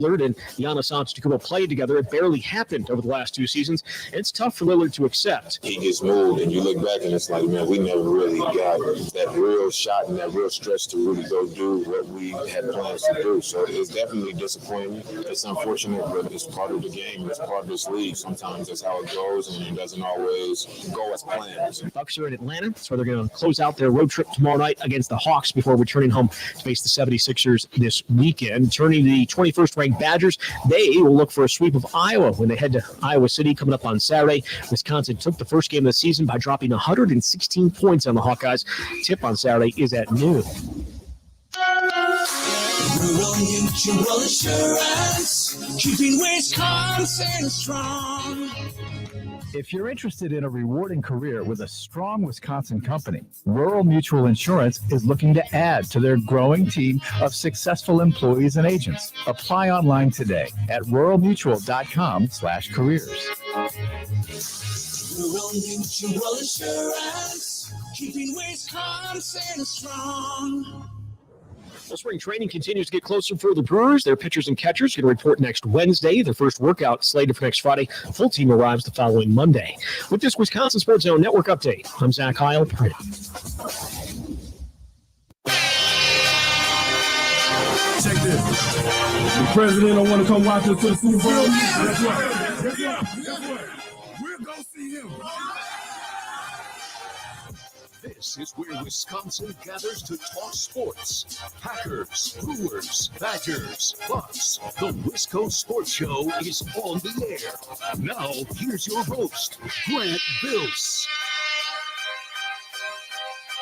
Lillard and Giannis Antetokounmpo played together. It barely happened over the last 2 seasons, and it's tough for Lillard to accept. He gets moved, and you look back, and it's like, man, we never really got that real shot and that real stretch to really go do what we had plans to do. So it's definitely disappointing. It's unfortunate, but it's part of the game. It's part of this league. Sometimes that's how it goes, and it doesn't always go as planned. The Bucks are in Atlanta, so they're going to close out their road trip tomorrow night against the Hawks before returning home to face the 76ers this weekend. Turning to the 21st ranked Badgers, they will look for a sweep of Iowa when they head to Iowa City coming up on Saturday. Wisconsin took the first game of the season by dropping 116 points on the Hawkeyes. Tip on Saturday is at noon. Rural Mutual Insurance, keeping Wisconsin strong. If you're interested in a rewarding career with a strong Wisconsin company, Rural Mutual Insurance is looking to add to their growing team of successful employees and agents. Apply online today at ruralmutual.com/careers. Rural Mutual Insurance, keeping Wisconsin strong. Well, spring training continues to get closer for the Brewers. Their pitchers and catchers going to report next Wednesday. Their first workout slated for next Friday. Full team arrives the following Monday. With this Wisconsin Sports Zone Network update, I'm Zach Heil. Check this. The president don't want to come watch us to the Super Bowl. Guess what? We'll go see him. This is where Wisconsin gathers to talk sports. Packers, Brewers, Badgers, Bucks. The Wisco Sports Show is on the air. Now, here's your host, Grant Bills.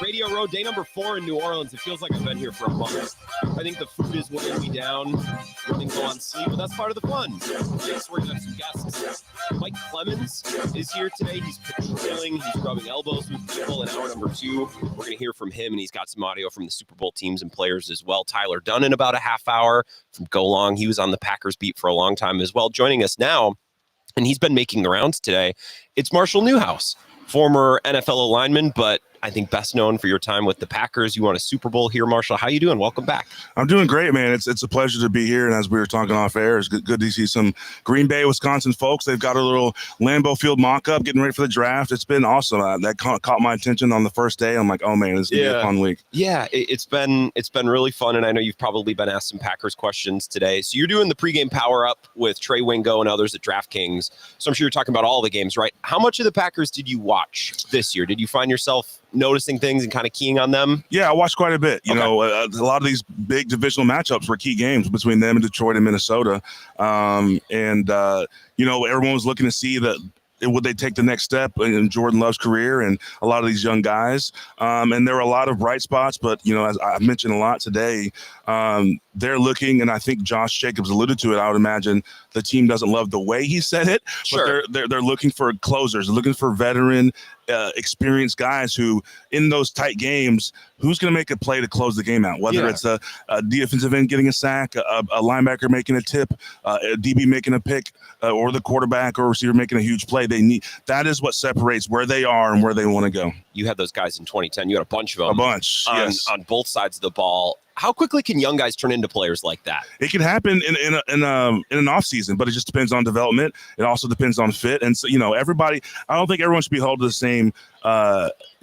Radio Row, day number 4 in New Orleans. It feels like I've been here for a month. I think the food is weighing me down. Running low on sleep, but that's part of the fun. Yes, we're going to have some guests. Mike Clemens is here today. He's patrolling. He's rubbing elbows with people in hour number 2. We're going to hear from him, and he's got some audio from the Super Bowl teams and players as well. Tyler Dunne in about a half hour from Go Long. He was on the Packers beat for a long time as well. Joining us now, and he's been making the rounds today, it's Marshall Newhouse, former NFL lineman, but I think best known for your time with the Packers. You won a Super Bowl here, Marshall. How you doing? Welcome back. I'm doing great, man. It's a pleasure to be here. And as we were talking off air, it's good to see some Green Bay, Wisconsin folks. They've got a little Lambeau Field mock-up getting ready for the draft. It's been awesome. That caught my attention on the first day. I'm like, oh, man, this is going to be a fun week. Yeah, it's been really fun, and I know you've probably been asked some Packers questions today. So you're doing the pregame power-up with Trey Wingo and others at DraftKings. So I'm sure you're talking about all the games, right? How much of the Packers did you watch this year? Did you find yourself noticing things and kind of keying on them? Yeah, I watched quite a bit. You know, a lot of these big divisional matchups were key games between them and Detroit and Minnesota. You know, everyone was looking to see that would they take the next step in Jordan Love's career and a lot of these young guys. And there were a lot of bright spots, but, you know, as I mentioned a lot today, they're looking, and I think Josh Jacobs alluded to it, I would imagine the team doesn't love the way he said it, sure, but they're looking for closers, they're looking for veteran, experienced guys who, in those tight games, who's going to make a play to close the game out, whether it's a defensive end getting a sack, a linebacker making a tip, a DB making a pick, or the quarterback or receiver making a huge play. That is what separates where they are and where they want to go. You had those guys in 2010. You had a bunch of them. A bunch, yes. On both sides of the ball. How quickly can young guys turn into players like that? It can happen in an off season, but it just depends on development. It also depends on fit. And so, you know, I don't think everyone should be held to the same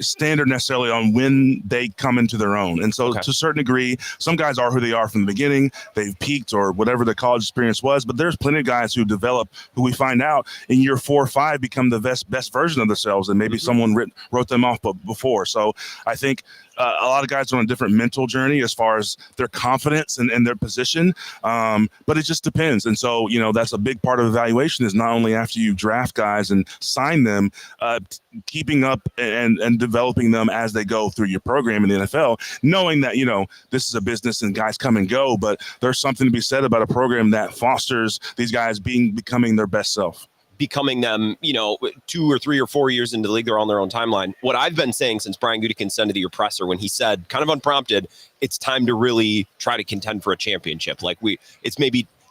standard necessarily on when they come into their own. And so to a certain degree, some guys are who they are from the beginning. They've peaked or whatever the college experience was, but there's plenty of guys who develop, who we find out in year 4 or 5 become the best version of themselves, and maybe someone wrote them off before. So I think a lot of guys are on a different mental journey as far as their confidence and their position, but it just depends. And so, you know, that's a big part of evaluation, is not only after you draft guys and sign them, keeping up and developing them as they go through your program in the NFL, knowing that, you know, this is a business and guys come and go, but there's something to be said about a program that fosters these guys becoming their best self. Becoming them, you know, 2 or 3 or 4 years into the league, they're on their own timeline. What I've been saying since Brian Gutekunst sent to your presser when he said, kind of unprompted, it's time to really try to contend for a championship. Like he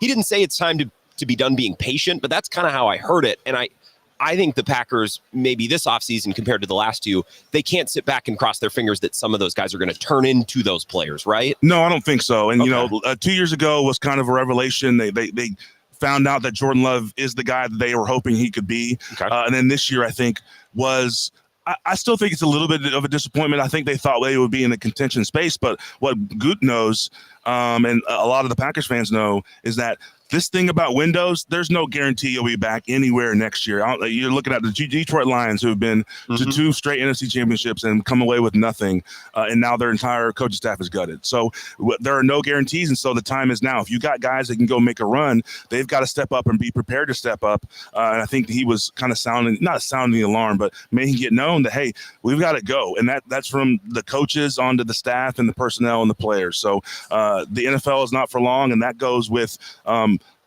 didn't say it's time to be done being patient, but that's kind of how I heard it. And I think the Packers, maybe this offseason compared to the last two, they can't sit back and cross their fingers that some of those guys are going to turn into those players, right? No, I don't think so. And, Okay. 2 years ago was kind of a revelation. They found out that Jordan Love is the guy that they were hoping he could be. Okay. And then this year, I think, was – I still think it's a little bit of a disappointment. I think they thought they would be in the contention space. But what Goot knows, and a lot of the Packers fans know, is that this thing about windows, there's no guarantee you'll be back anywhere next year. You're looking at the Detroit Lions, who have been to 2 straight NFC championships and come away with nothing, and now their entire coaching staff is gutted. So there are no guarantees, and so the time is now. If you got guys that can go make a run, they've got to step up and be prepared to step up. And I think he was kind of not sounding the alarm, but making it known that, hey, we've got to go. And that's from the coaches onto the staff and the personnel and the players. So the NFL is not for long, and that goes with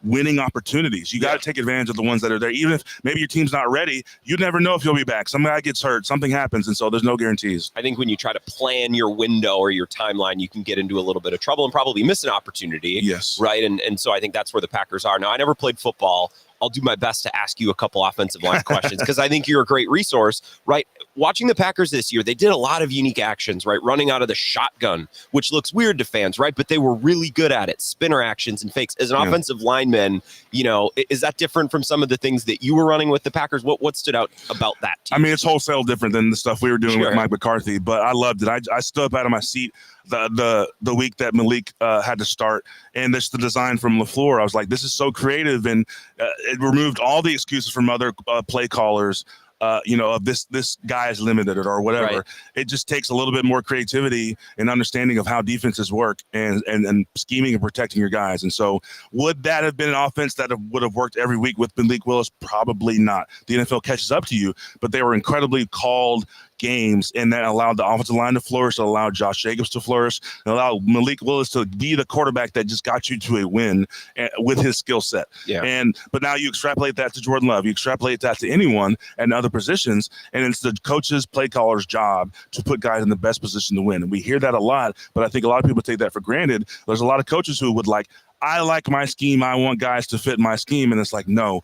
winning opportunities. You got to take advantage of the ones that are there. Even if maybe your team's not ready, you never know if you'll be back. Some guy gets hurt, something happens, and so there's no guarantees. I think when you try to plan your window or your timeline, you can get into a little bit of trouble and probably miss an opportunity. Yes. Right. And so I think that's where the Packers are. Now, I never played football. I'll do my best to ask you a couple offensive line questions because I think you're a great resource, right? Watching the Packers this year, they did a lot of unique actions, right? Running out of the shotgun, which looks weird to fans, right? But they were really good at it. Spinner actions and fakes. As an offensive lineman, is that different from some of the things that you were running with the Packers? What stood out about that team? I mean, it's wholesale different than the stuff we were doing with Mike McCarthy, but I loved it. I stood up out of my seat the week that Malik had to start, and this the design from LaFleur. I was like, this is so creative, and it removed all the excuses from other play callers. Of this guy is limited or whatever. Right. It just takes a little bit more creativity and understanding of how defenses work and scheming and protecting your guys. And so would that have been an offense that would have worked every week with Malik Willis? Probably not. The NFL catches up to you, but they were incredibly called games, and that allowed the offensive line to flourish, it allowed Josh Jacobs to flourish, and allowed Malik Willis to be the quarterback that just got you to a win with his skill set. Yeah. But now you extrapolate that to Jordan Love, you extrapolate that to anyone and other positions, and it's the coach's, play caller's job to put guys in the best position to win. And we hear that a lot, but I think a lot of people take that for granted. There's a lot of coaches who would I like my scheme. I want guys to fit my scheme. And it's like, no,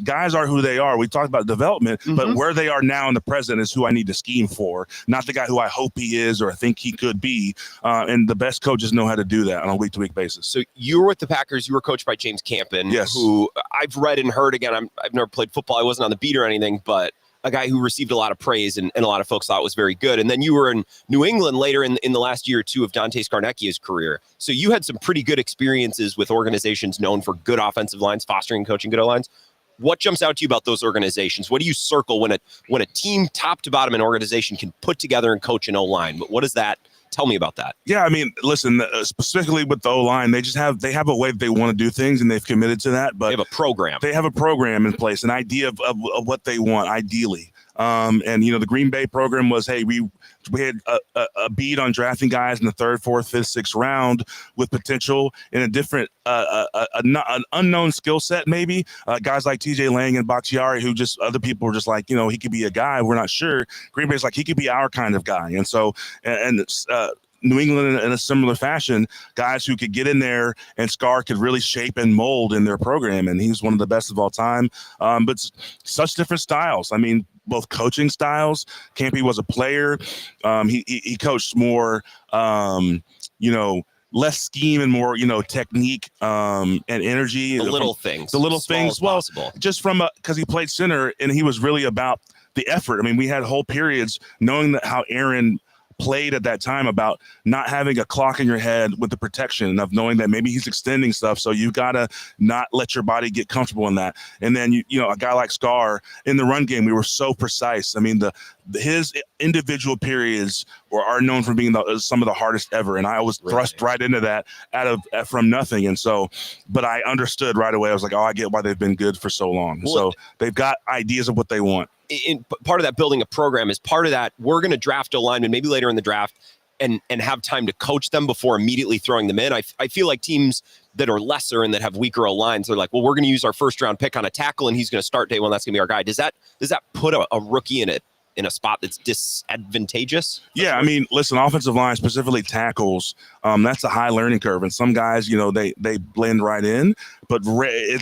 guys are who they are. We talked about development, but where they are now in the present is who I need to scheme for, not the guy who I hope he is or think he could be. And the best coaches know how to do that on a week-to-week basis. So you were with the Packers. You were coached by James Campen, yes, who I've read and heard. Again, I've never played football. I wasn't on the beat or anything, but a guy who received a lot of praise and a lot of folks thought was very good. And then you were in New England later in the last year or two of Dante Scarnecchia's career. So you had some pretty good experiences with organizations known for good offensive lines, fostering and coaching good O-lines. What jumps out to you about those organizations? What do you circle when a team top to bottom, an organization can put together and coach an O-line? But what does that tell me about that? Yeah, I mean, listen, specifically with the O-line, they have a way that they want to do things, and they've committed to that. But they have a program. They have a program in place, an idea of what they want, ideally. And the Green Bay program was, hey, we had a beat on drafting guys in the 3rd, 4th, 5th, 6th round with potential in a different, an unknown skill set, maybe. Guys like TJ Lang and Bakhtiari, who just other people were just like, he could be a guy. We're not sure. Green Bay's like, he could be our kind of guy. And so, New England in a similar fashion, guys who could get in there and Scar could really shape and mold in their program. And he's one of the best of all time. But such different styles. I mean, both coaching styles. Campy was a player. He coached more, less scheme and more, technique and energy. The little things. Well, just because he played center and he was really about the effort. I mean, we had whole periods knowing that how Aaron played at that time about not having a clock in your head with the protection of knowing that maybe he's extending stuff. So you got to not let your body get comfortable in that. And then, a guy like Scar in the run game, we were so precise. I mean, his individual periods are known for being some of the hardest ever. And I was thrust right into that from nothing. And so, but I understood right away. I was like, I get why they've been good for so long. Well, so they've got ideas of what they want. Part of that building a program is part of that. We're going to draft a lineman maybe later in the draft and have time to coach them before immediately throwing them in. I feel like teams that are lesser and that have weaker lines, they're like, well, we're going to use our 1st round pick on a tackle and he's going to start day one. That's going to be our guy. Does that put a rookie in in a spot that's disadvantageous? Yeah, I mean, listen, offensive line, specifically tackles, that's a high learning curve. And some guys, they blend right in, but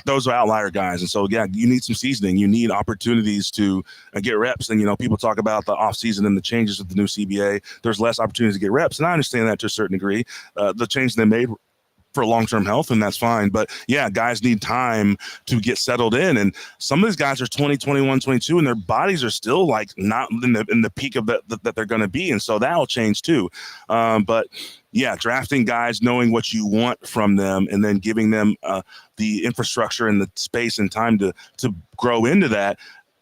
those are outlier guys. And so, yeah, you need some seasoning. You need opportunities to get reps. And, people talk about the offseason and the changes with the new CBA. There's less opportunities to get reps. And I understand that to a certain degree. The change they made for long-term health, and that's fine. But yeah, guys need time to get settled in. And some of these guys are 20, 21, 22, and their bodies are still like not in the peak of that they're going to be. And so that'll change too. But yeah, drafting guys, knowing what you want from them, and then giving them the infrastructure and the space and time to grow into that.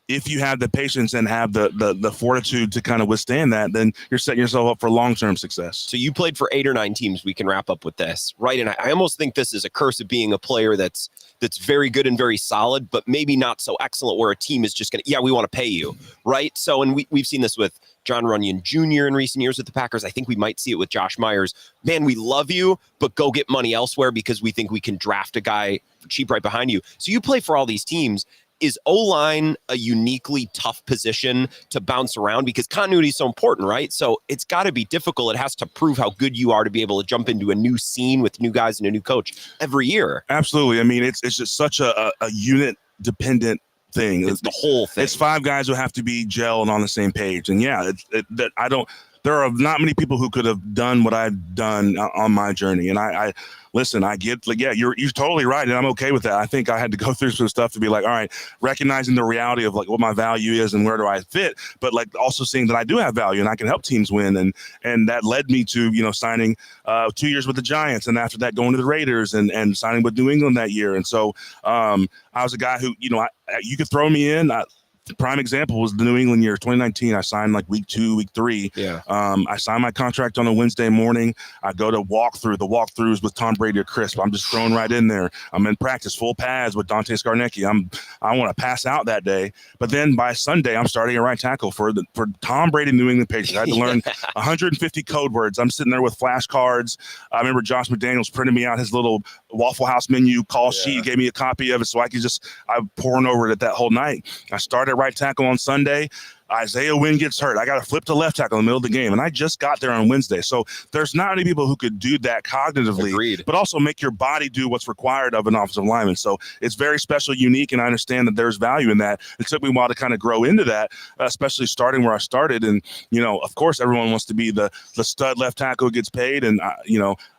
If you have the patience and have the fortitude to kind of withstand that, then you're setting yourself up for long-term success. So you played for 8 or 9 teams. We can wrap up with this, right? And I almost think this is a curse of being a player that's very good and very solid, but maybe not so excellent where a team is just going to, we want to pay you, right? So, and we've seen this with John Runyon Jr. in recent years with the Packers. I think we might see it with Josh Myers. Man, we love you, but go get money elsewhere because we think we can draft a guy cheap right behind you. So you play for all these teams. Is O-line a uniquely tough position to bounce around because continuity is so important, right? So it's got to be difficult. It has to prove how good you are to be able to jump into a new scene with new guys and a new coach every year. Absolutely. I mean, it's just such a unit dependent thing. It's the whole thing. It's 5 guys who have to be gel and on the same page. And yeah, there are not many people who could have done what I've done on my journey. And I listen, I get you're totally right. And I'm okay with that. I think I had to go through some stuff to be like, all right, recognizing the reality of like what my value is and where do I fit, but like also seeing that I do have value and I can help teams win. And that led me to, signing 2 years with the Giants. And after that, going to the Raiders and signing with New England that year. And so I was a guy who, you could throw me in. The prime example was the New England year, 2019. I signed like week 2, week 3. Yeah. I signed my contract on a Wednesday morning. I go to walkthrough. The walkthroughs with Tom Brady or Crisp. I'm just thrown right in there. I'm in practice, full pads with Dante Scarnecchia. I want to pass out that day. But then by Sunday, I'm starting a right tackle for Tom Brady New England Patriots. I had to learn 150 code words. I'm sitting there with flashcards. I remember Josh McDaniels printed me out his little Waffle House menu call sheet. He gave me a copy of it so I could I'm pouring over it that whole night. I started right tackle on Sunday. Isaiah Wynn gets hurt. I got to flip to left tackle in the middle of the game. And I just got there on Wednesday. So there's not many people who could do that cognitively, Agreed. But also make your body do what's required of an offensive lineman. So it's very special, unique, and I understand that there's value in that. It took me a while to kind of grow into that, especially starting where I started. And, of course, everyone wants to be the stud left tackle who gets paid. And,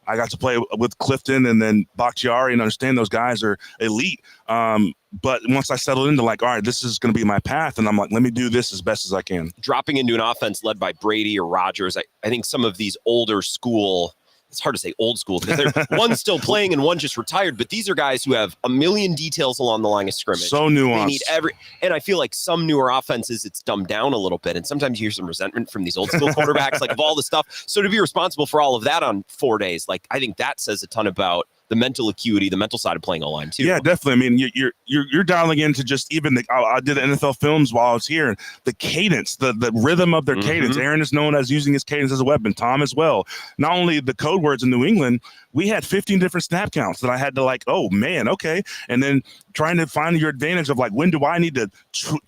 I got to play with Clifton and then Bakhtiari and understand those guys are elite. But once I settled into like, all right, this is going to be my path. And I'm like, let me do this as best as I can. Dropping into an offense led by Brady or Rodgers, I think some of these older school, it's hard to say old school because one's still playing and one just retired, but these are guys who have a million details along the line of scrimmage. So nuanced. They need and I feel like some newer offenses, it's dumbed down a little bit. And sometimes you hear some resentment from these old school quarterbacks, like of all the stuff. So to be responsible for all of that on 4 days, like I think that says a ton about the mental acuity, the mental side of playing O-line too. Yeah, definitely. I mean, you're dialing into just even I did the NFL films while I was here, and the cadence, the rhythm of their cadence. Aaron is known as using his cadence as a weapon. Tom as well. Not only the code words in New England, we had 15 different snap counts that I had to like, oh man, okay, and then trying to find your advantage of like when do I need to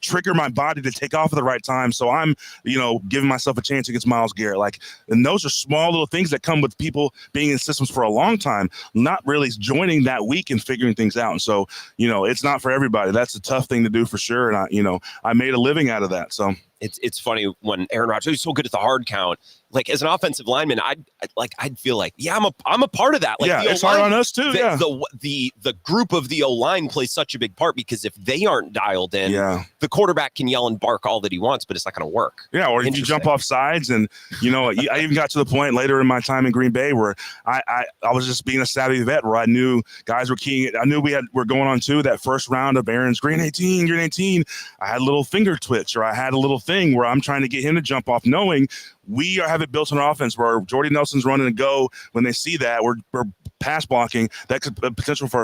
trigger my body to take off at the right time, so I'm giving myself a chance against Myles Garrett. Like, and those are small little things that come with people being in systems for a long time, not really joining that week and figuring things out. And so it's not for everybody. That's a tough thing to do for sure. And I made a living out of that. So it's funny when Aaron Rodgers is so good at the hard count. Like as an offensive lineman, I'd feel like, I'm a part of that. Like, it's hard on us too. The group of the O-line plays such a big part because if they aren't dialed in, the quarterback can yell and bark all that he wants, but it's not going to work. Yeah, or if you jump off sides, and I even got to the point later in my time in Green Bay where I was just being a savvy vet where I knew guys were keying it. I knew we're going on to that first round of Aaron's green 18. I had a little finger twitch, or I had a little thing where I'm trying to get him to jump off, knowing we have it built in our offense where Jordy Nelson's running and go. When they see that, we're pass blocking. That could potential for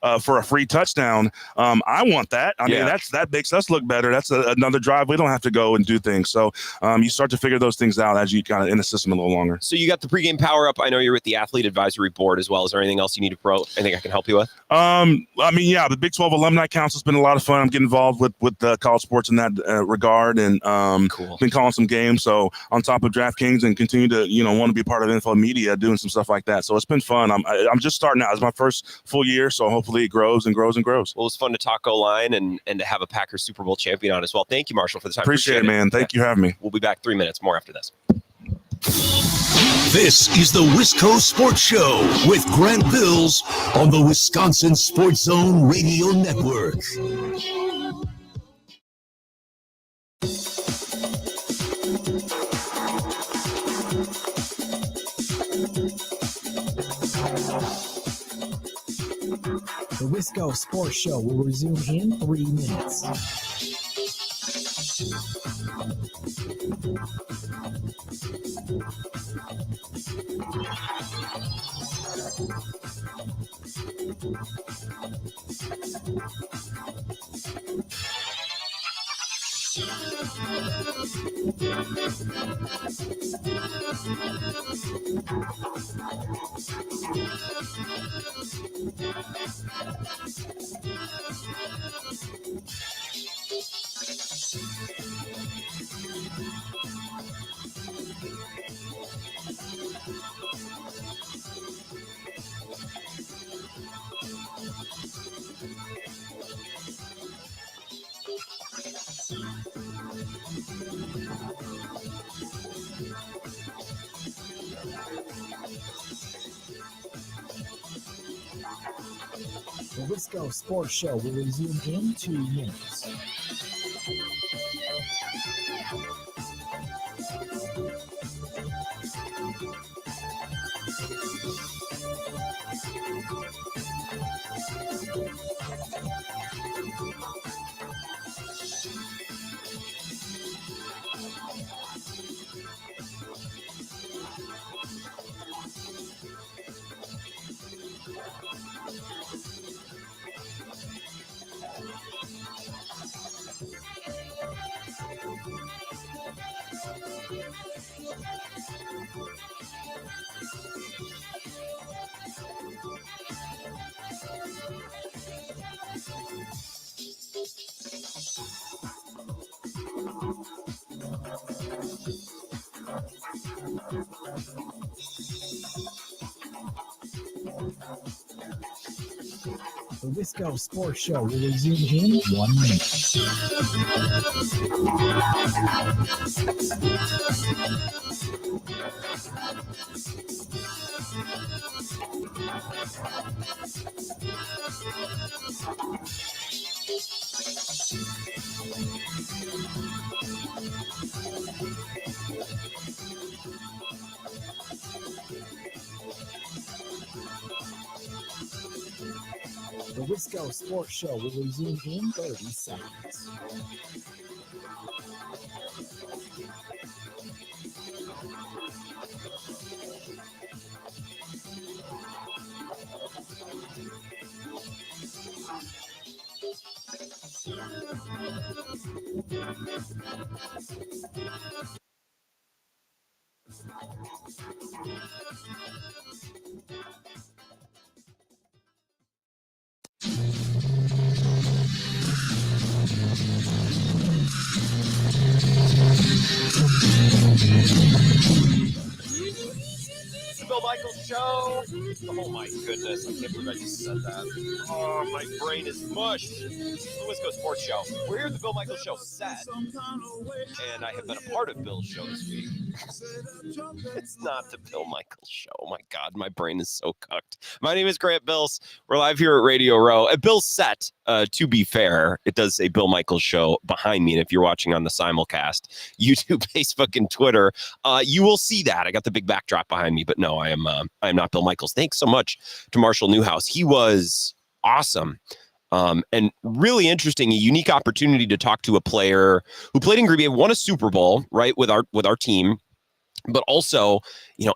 a free touchdown. I want that. I mean, that makes us look better. That's another drive. We don't have to go and do things. So you start to figure those things out as you kind of in the system a little longer. So you got the pregame power up. I know you're with the athlete advisory board as well. Is there anything else you need to promote? Anything I can help you with? I mean, yeah, the Big 12 Alumni Council has been a lot of fun. I'm getting involved with college sports in that regard, and cool. Been calling some games. So on top of DraftKings and continue to want to be part of info media, doing some stuff like that. So it's been fun. I'm just starting out. It's my first full year, so hopefully it grows and grows and grows. Well, it's fun to talk O-line and to have a Packers Super Bowl champion on as well. Thank you, Marshall, for the time. Appreciate it, man. Thank you for having me. We'll be back 3 minutes more after this. This is the Wisco Sports Show with Grant Bills on the Wisconsin Sports Zone Radio Network. The Wisco Sports Show will resume in 3 minutes. The Wisco Sports Show will resume in 2 minutes. The Wisco Sports Show will resume in 1 minute. The Wisco Sports Show will resume in 30 seconds. The Bill Michaels Show. Oh my goodness, I can't believe I just said that. Oh, my brain is mush. This is the Wisco Sports Show. We're here at the Bill Michaels Show set, and I have been a part of Bill's show this week. It's not the Bill Michaels Show. Oh my God, my brain is so cooked. My name is Grant Bills. We're live here at Radio Row. At Bill's set, to be fair, it does say Bill Michaels Show behind me, and if you're watching on the simulcast, YouTube, Facebook, and Twitter, you will see that. I got the big backdrop behind me, but no, I am not Bill Michaels. Thanks so much to Marshall Newhouse. He was awesome. And really interesting, a unique opportunity to talk to a player who played in Green Bay, won a Super Bowl, right, with our team, But also,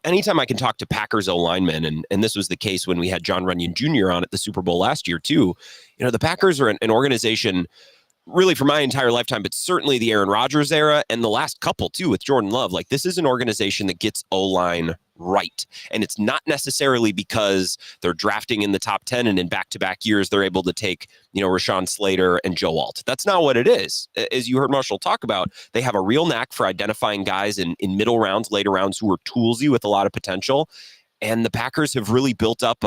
anytime I can talk to Packers O linemen, and this was the case when we had John Runyon Jr. on at the Super Bowl last year too, the Packers are an organization really for my entire lifetime, but certainly the Aaron Rodgers era and the last couple too with Jordan Love. Like, this is an organization that gets O-line right. And it's not necessarily because they're drafting in the top 10 and in back-to-back years they're able to take, Rashawn Slater and Joe Alt. That's not what it is. As you heard Marshall talk about, they have a real knack for identifying guys in middle rounds, later rounds who are toolsy with a lot of potential. And the Packers have really built up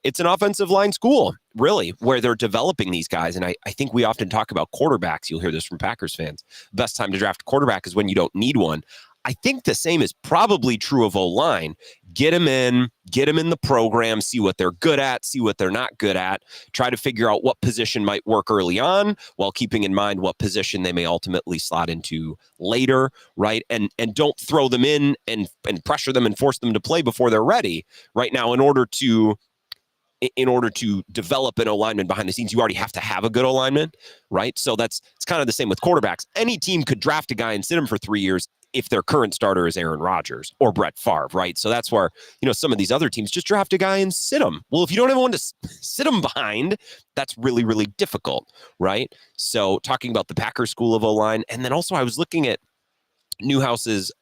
it's an offensive line school, really, where they're developing these guys. And I think we often talk about quarterbacks. You'll hear this from Packers fans. Best time to draft a quarterback is when you don't need one. I think the same is probably true of O-line. Get them in the program, see what they're good at, see what they're not good at, try to figure out what position might work early on while keeping in mind what position they may ultimately slot into later, right? And don't throw them in and pressure them and force them to play before they're ready. Right now, in order to develop an O-lineman behind the scenes, you already have to have a good O-lineman, right? So it's kind of the same with quarterbacks. Any team could draft a guy and sit him for 3 years if their current starter is Aaron Rodgers or Brett Favre, right? So that's where, some of these other teams just draft a guy and sit him. Well, if you don't have one to sit him behind, that's really, really difficult, right? So talking about the Packers School of O-line, and then also I was looking at Newhouse's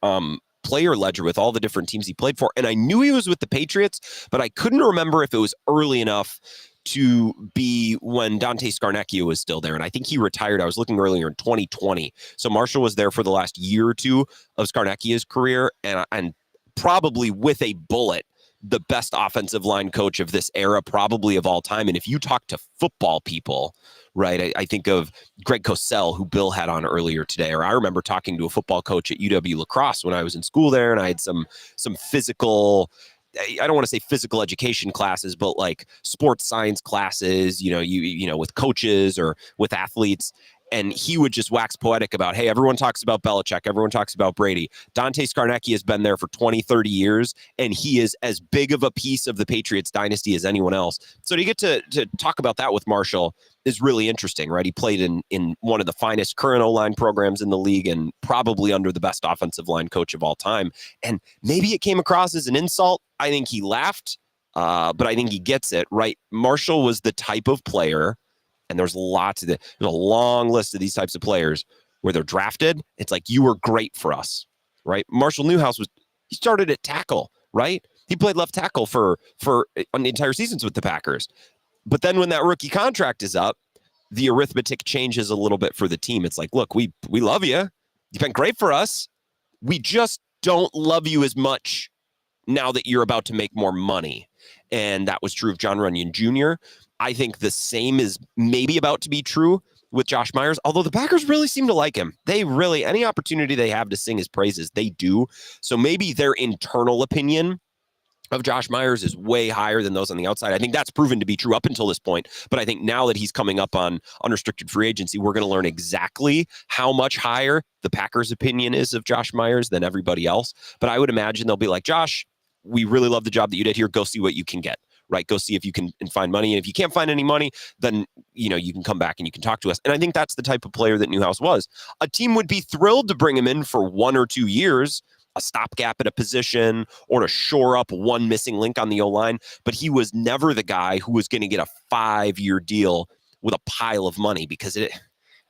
player ledger with all the different teams he played for, and I knew he was with the Patriots, but I couldn't remember if it was early enough to be when Dante Scarnecchia was still there. And I think he retired. I was looking earlier in 2020. So Marshall was there for the last year or two of Scarnecchia's career, and probably with a bullet, the best offensive line coach of this era, probably of all time. And if you talk to football people, right, I think of Greg Cosell, who Bill had on earlier today, or I remember talking to a football coach at UW La Crosse when I was in school there, and I had some physical, I don't want to say physical education classes, but like sports science classes, with coaches or with athletes. And he would just wax poetic about, hey, everyone talks about Belichick, everyone talks about Brady. Dante Scarnecchia has been there for 20, 30 years, and he is as big of a piece of the Patriots dynasty as anyone else. So to get to talk about that with Marshall is really interesting, right? He played in one of the finest current O-line programs in the league and probably under the best offensive line coach of all time. And maybe it came across as an insult. I think he laughed, but I think he gets it, right? Marshall was the type of player, and there's a long list of these types of players where they're drafted. It's like, you were great for us, right? Marshall Newhouse he started at tackle, right? He played left tackle for on the entire seasons with the Packers. But then when that rookie contract is up, the arithmetic changes a little bit for the team. It's like, look, we love you. You've been great for us. We just don't love you as much now that you're about to make more money. And that was true of John Runyon Jr. I think the same is maybe about to be true with Josh Myers, although the Packers really seem to like him. They really, any opportunity they have to sing his praises, they do. So maybe their internal opinion of Josh Myers is way higher than those on the outside. I think that's proven to be true up until this point. But I think now that he's coming up on unrestricted free agency, we're going to learn exactly how much higher the Packers' opinion is of Josh Myers than everybody else. But I would imagine they'll be like, Josh, we really love the job that you did here. Go see what you can get. Right? Go see if you can find money. And if you can't find any money, then, you can come back and you can talk to us. And I think that's the type of player that Newhouse was. A team would be thrilled to bring him in for 1 or 2 years, a stopgap at a position, or to shore up one missing link on the O-line. But he was never the guy who was going to get a 5-year deal with a pile of money, because the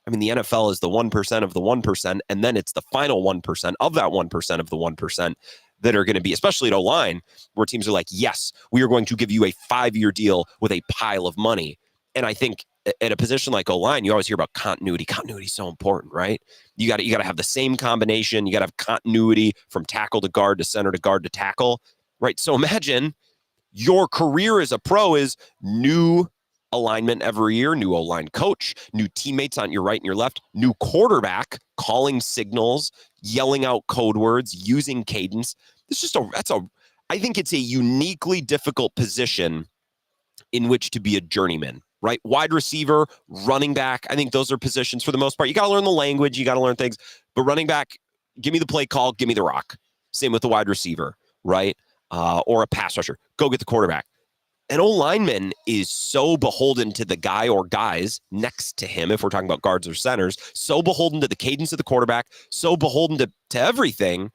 NFL is the 1% of the 1%, and then it's the final 1% of that 1% of the 1%. That are going to be, especially at O-line, where teams are like, yes, we are going to give you a 5-year deal with a pile of money. And I think at a position like O-line, you always hear about continuity. Continuity is so important, right? You got to have the same combination. You got to have continuity from tackle to guard to center to guard to tackle, right? So imagine your career as a pro is new alignment every year, new O-line coach, new teammates on your right and your left, new quarterback calling signals, yelling out code words, using cadence. I think it's a uniquely difficult position in which to be a journeyman, right? Wide receiver, running back. I think those are positions for the most part. You got to learn the language, you got to learn things, but running back, give me the play call, give me the rock. Same with the wide receiver, right? Or a pass rusher, go get the quarterback. An O-lineman is so beholden to the guy or guys next to him, if we're talking about guards or centers, so beholden to the cadence of the quarterback, so beholden to everything.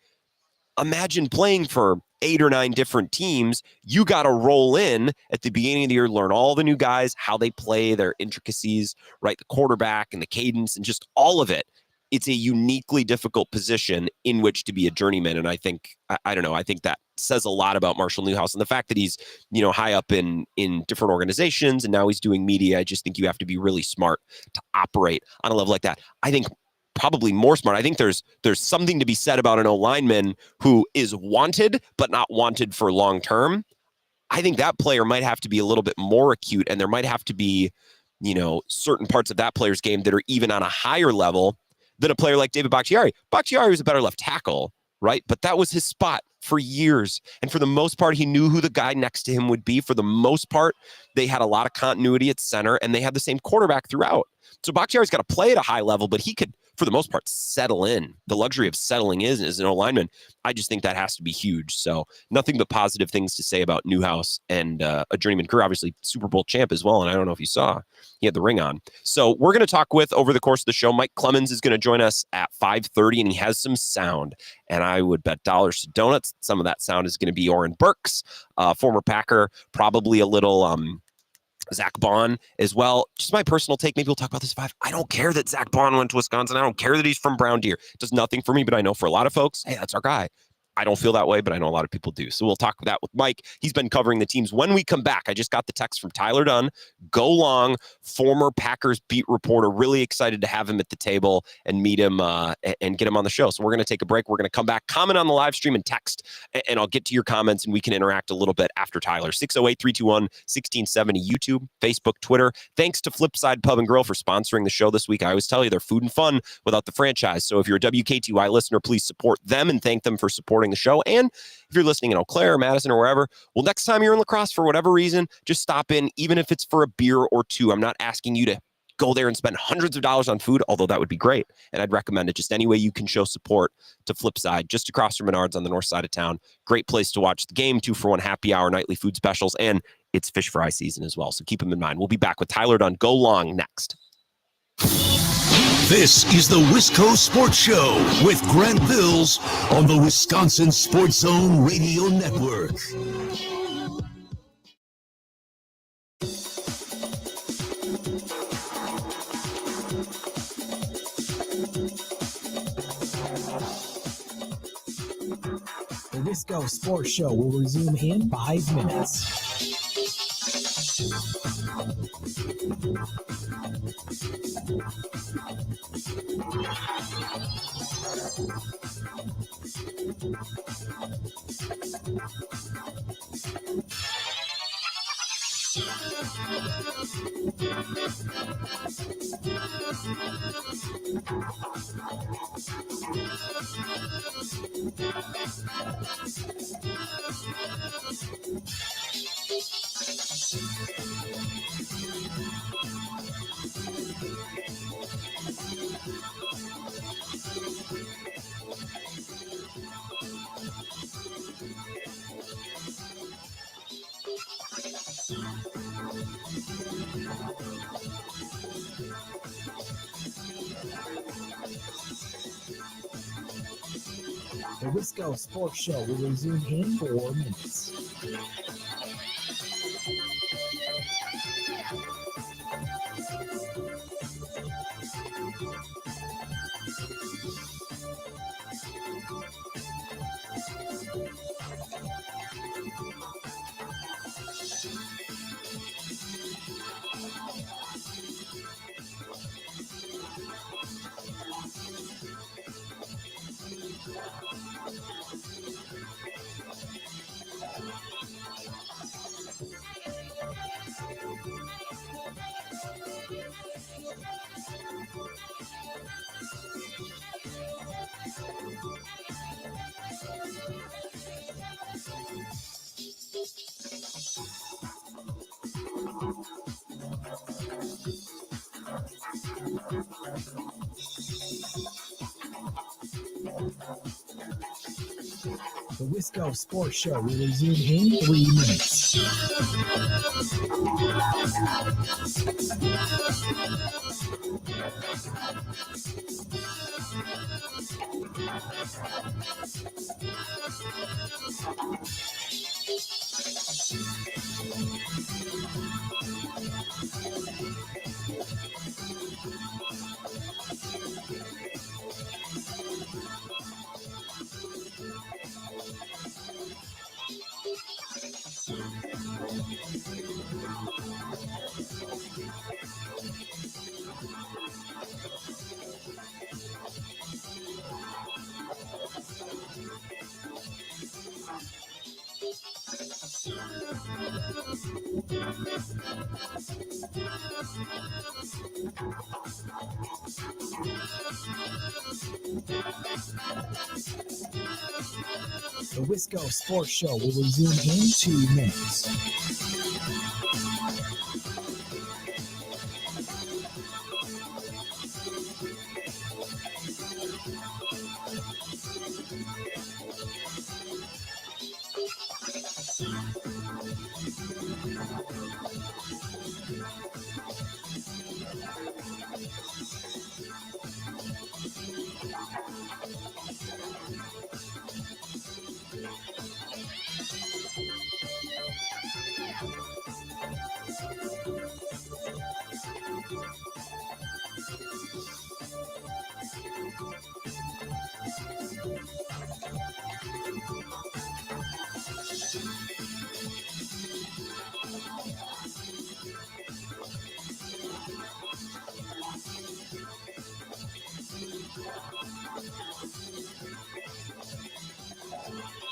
imagine playing for 8 or 9 different teams. You got to roll in at the beginning of the year, learn all the new guys, how they play, their intricacies, right? The quarterback and the cadence and just all of it. It's a uniquely difficult position in which to be a journeyman. And I think, I don't know, I think that says a lot about Marshall Newhouse and the fact that he's, high up in different organizations and now he's doing media. I just think you have to be really smart to operate on a level like that. I think probably more smart. I think there's something to be said about an O-lineman who is wanted, but not wanted for long term. I think that player might have to be a little bit more acute, and there might have to be, certain parts of that player's game that are even on a higher level than a player like David Bakhtiari. Bakhtiari was a better left tackle, right? But that was his spot for years. And for the most part, he knew who the guy next to him would be. For the most part, they had a lot of continuity at center, and they had the same quarterback throughout. So Bakhtiari's got to play at a high level, but he could, for the most part, settle in. The luxury of settling in as an O-lineman, I just think that has to be huge. So nothing but positive things to say about Newhouse and a journeyman career, obviously Super Bowl champ as well. And I don't know if you saw, he had the ring on. So we're going to talk with, over the course of the show, Mike Clemens is going to join us at 5:30, and he has some sound. And I would bet dollars to donuts some of that sound is going to be Oren Burks, former Packer, probably a little Zach Bond as well. Just my personal take. Maybe we'll talk about this 5. I don't care that Zach Bond went to Wisconsin. I don't care that he's from Brown Deer. It does nothing for me, but I know for a lot of folks, hey, that's our guy. I don't feel that way, but I know a lot of people do. So we'll talk that with Mike. He's been covering the teams. When we come back, I just got the text from Tyler Dunne, Go Long, former Packers beat reporter. Really excited to have him at the table and meet him and get him on the show. So we're going to take a break. We're going to come back, comment on the live stream and text, and I'll get to your comments and we can interact a little bit after Tyler. 608-321-1670, YouTube, Facebook, Twitter. Thanks to Flipside Pub and Grill for sponsoring the show this week. I always tell you they're food and fun without the franchise. So if you're a WKTY listener, please support them and thank them for supporting the show. And if you're listening in Eau Claire, Madison, or wherever, well, next time you're in La Crosse for whatever reason, just stop in, even if it's for a beer or two. I'm not asking you to go there and spend hundreds of dollars on food, although that would be great. And I'd recommend it just any way you can show support to Flipside, just across from Menards on the north side of town. Great place to watch the game, 2-for-1 happy hour, nightly food specials, and it's fish fry season as well. So keep them in mind. We'll be back with Tyler Dunne, Go Long, next. This is the Wisco Sports Show with Grant Bills on the Wisconsin Sports Zone Radio Network. The Wisco Sports Show will resume in 5 minutes. The Wisco Sports Show will resume in 4 minutes. The Wisco Sports Show will resume in 3 minutes. The Wisco Sports Show will resume in 2 minutes.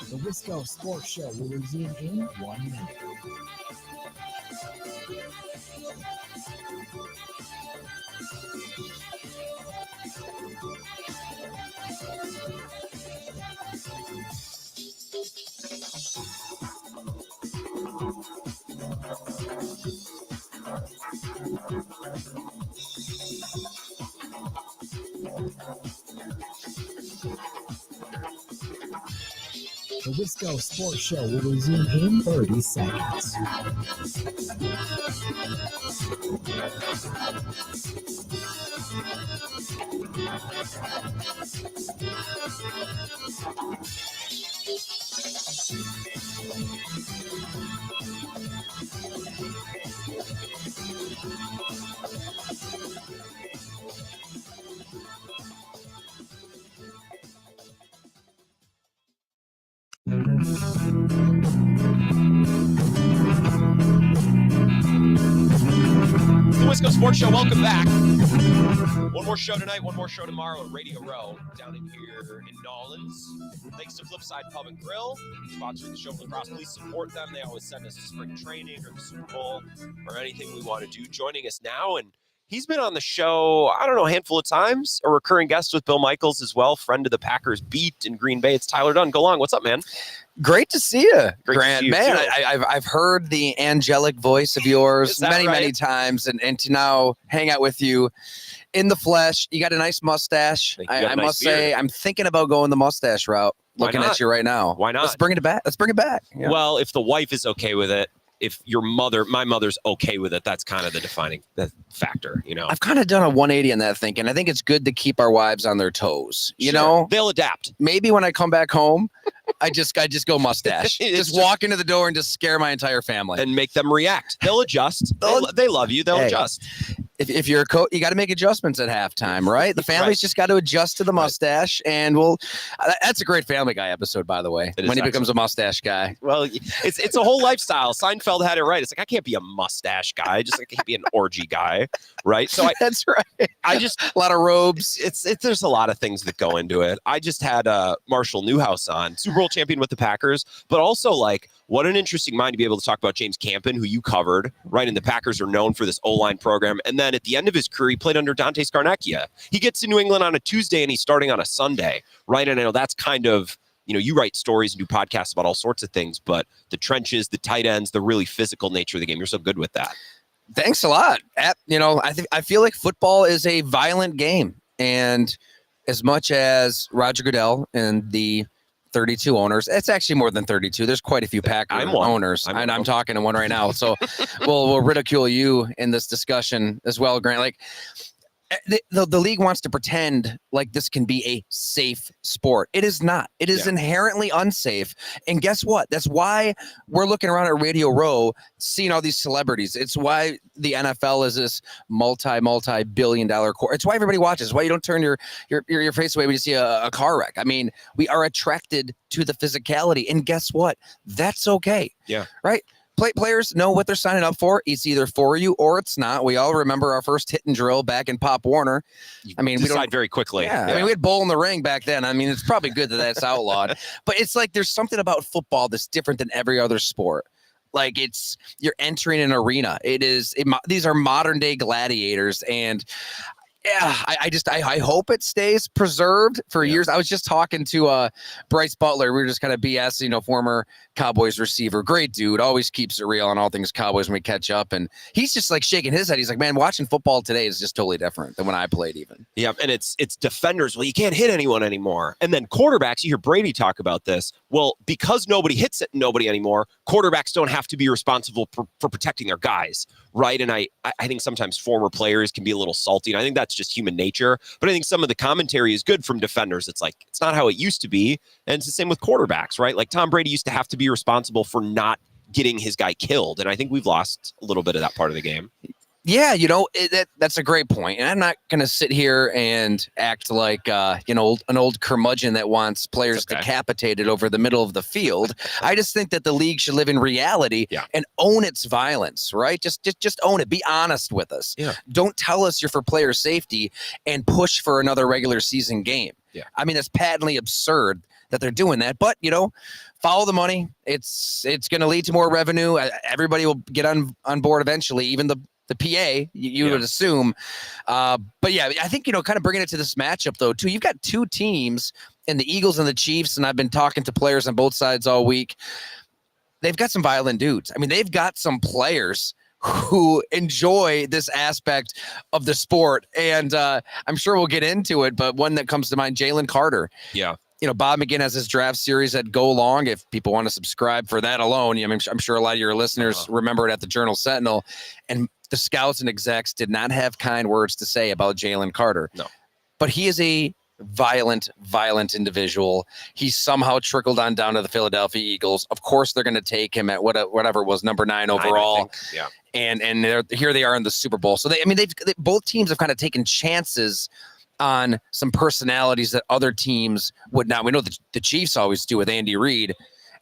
The Wisco Sports Show will resume in 1 minute. The Wisco Sports Show will resume in 30 seconds. The Wisco Sports Show, welcome back. One more show tonight, one more show tomorrow at Radio Row down in here in Nolens. Thanks to Flipside Pub and Grill, sponsoring the show for lacrosse. Please support them. They always send us to spring training or the Super Bowl or anything we want to do. Joining us now, and he's been on the show, I don't know, a handful of times, a recurring guest with Bill Michaels as well, friend of the Packers beat in Green Bay. It's Tyler Dunne. Go long. What's up, man? Great to see you, Grant. See you man, too. I've heard the angelic voice of yours many, right? many times, and to now hang out with you in the flesh. You got a nice mustache. I must say, I'm thinking about going the mustache route. Looking at you right now. Why not? Let's bring it back. Yeah. Well, if the wife is okay with it, if my mother's okay with it, that's kind of the defining factor, you know. I've kind of done a 180 on that thinking. I think it's good to keep our wives on their toes. You know, they'll adapt. Maybe when I come back home, I just go mustache. just walk into the door and just scare my entire family and make them react. They'll adjust. They love you. They'll adjust. If you're a coach, you got to make adjustments at halftime, right? The family's just got to adjust to the mustache, and that's a great Family Guy episode, by the way. When he becomes a mustache guy. Well, it's a whole lifestyle. Seinfeld had it right. It's like, I can't be a mustache guy, just like I can't be an orgy guy, right? So that's right. I just a lot of robes. There's a lot of things that go into it. I just had Marshall Newhouse on, Super Bowl champion with the Packers, but also like, what an interesting mind to be able to talk about James Campen, who you covered, right? And the Packers are known for this O-line program. And then at the end of his career, he played under Dante Scarnecchia. He gets to New England on a Tuesday and he's starting on a Sunday, right? And I know that's kind of, you know, you write stories and do podcasts about all sorts of things, but the trenches, the tight ends, the really physical nature of the game, you're so good with that. Thanks a lot. I feel like football is a violent game. And as much as Roger Goodell and the 32 owners. It's actually more than 32. There's quite a few Packer owners, and I'm talking to one right now. So we'll ridicule you in this discussion as well, Grant. Like, the league wants to pretend like this can be a safe sport. It is not. It is inherently unsafe. And guess what? That's why we're looking around at Radio Row, seeing all these celebrities. It's why the NFL is this multi-billion-dollar core. It's why everybody watches. It's why you don't turn your face away when you see a car wreck. I mean, we are attracted to the physicality. And guess what? That's okay. Yeah. Right? Players know what they're signing up for. It's either for you or it's not. We all remember our first hit and drill back in Pop Warner. I mean, we decide very quickly. Yeah, I mean, we had Bowl in the Ring back then. I mean, it's probably good that that's outlawed. But it's like there's something about football that's different than every other sport. Like you're entering an arena. These are modern day gladiators, and yeah, I hope it stays preserved for years. I was just talking to Bryce Butler. We were just kind of BS, former Cowboys receiver. Great dude. Always keeps it real on all things Cowboys when we catch up. And he's just like shaking his head. He's like, man, watching football today is just totally different than when I played even. Yeah, and it's defenders. Well, you can't hit anyone anymore. And then quarterbacks, you hear Brady talk about this. Well, because nobody hits nobody anymore, quarterbacks don't have to be responsible for protecting their guys, right? And I think sometimes former players can be a little salty, and I think that's just human nature. But I think some of the commentary is good from defenders. It's like, it's not how it used to be. And it's the same with quarterbacks, right? Like Tom Brady used to have to be responsible for not getting his guy killed. And I think we've lost a little bit of that part of the game. Yeah, that's a great point. And I'm not going to sit here and act like, an old curmudgeon that wants players decapitated over the middle of the field. I just think that the league should live in reality and own its violence, right? Just own it. Be honest with us. Yeah. Don't tell us you're for player safety and push for another regular season game. Yeah. I mean, it's patently absurd that they're doing that, but follow the money. It's going to lead to more revenue. Everybody will get on board eventually, even the PA, you would assume. But yeah, I think, kind of bringing it to this matchup, though, too, you've got two teams in the Eagles and the Chiefs, and I've been talking to players on both sides all week. They've got some violent dudes. I mean, they've got some players who enjoy this aspect of the sport. And I'm sure we'll get into it, but one that comes to mind, Jalen Carter. Yeah. Bob McGinn has his draft series at Go Long. If people want to subscribe for that alone, I'm sure a lot of your listeners remember it at the Journal Sentinel. And the scouts and execs did not have kind words to say about Jalen Carter. No. But he is a violent individual. He somehow trickled on down to the Philadelphia Eagles. Of course, they're going to take him at whatever was number 9 overall. Yeah. And here they are in the Super Bowl. So both teams have kind of taken chances on some personalities that other teams would not. We know the Chiefs always do with Andy Reid.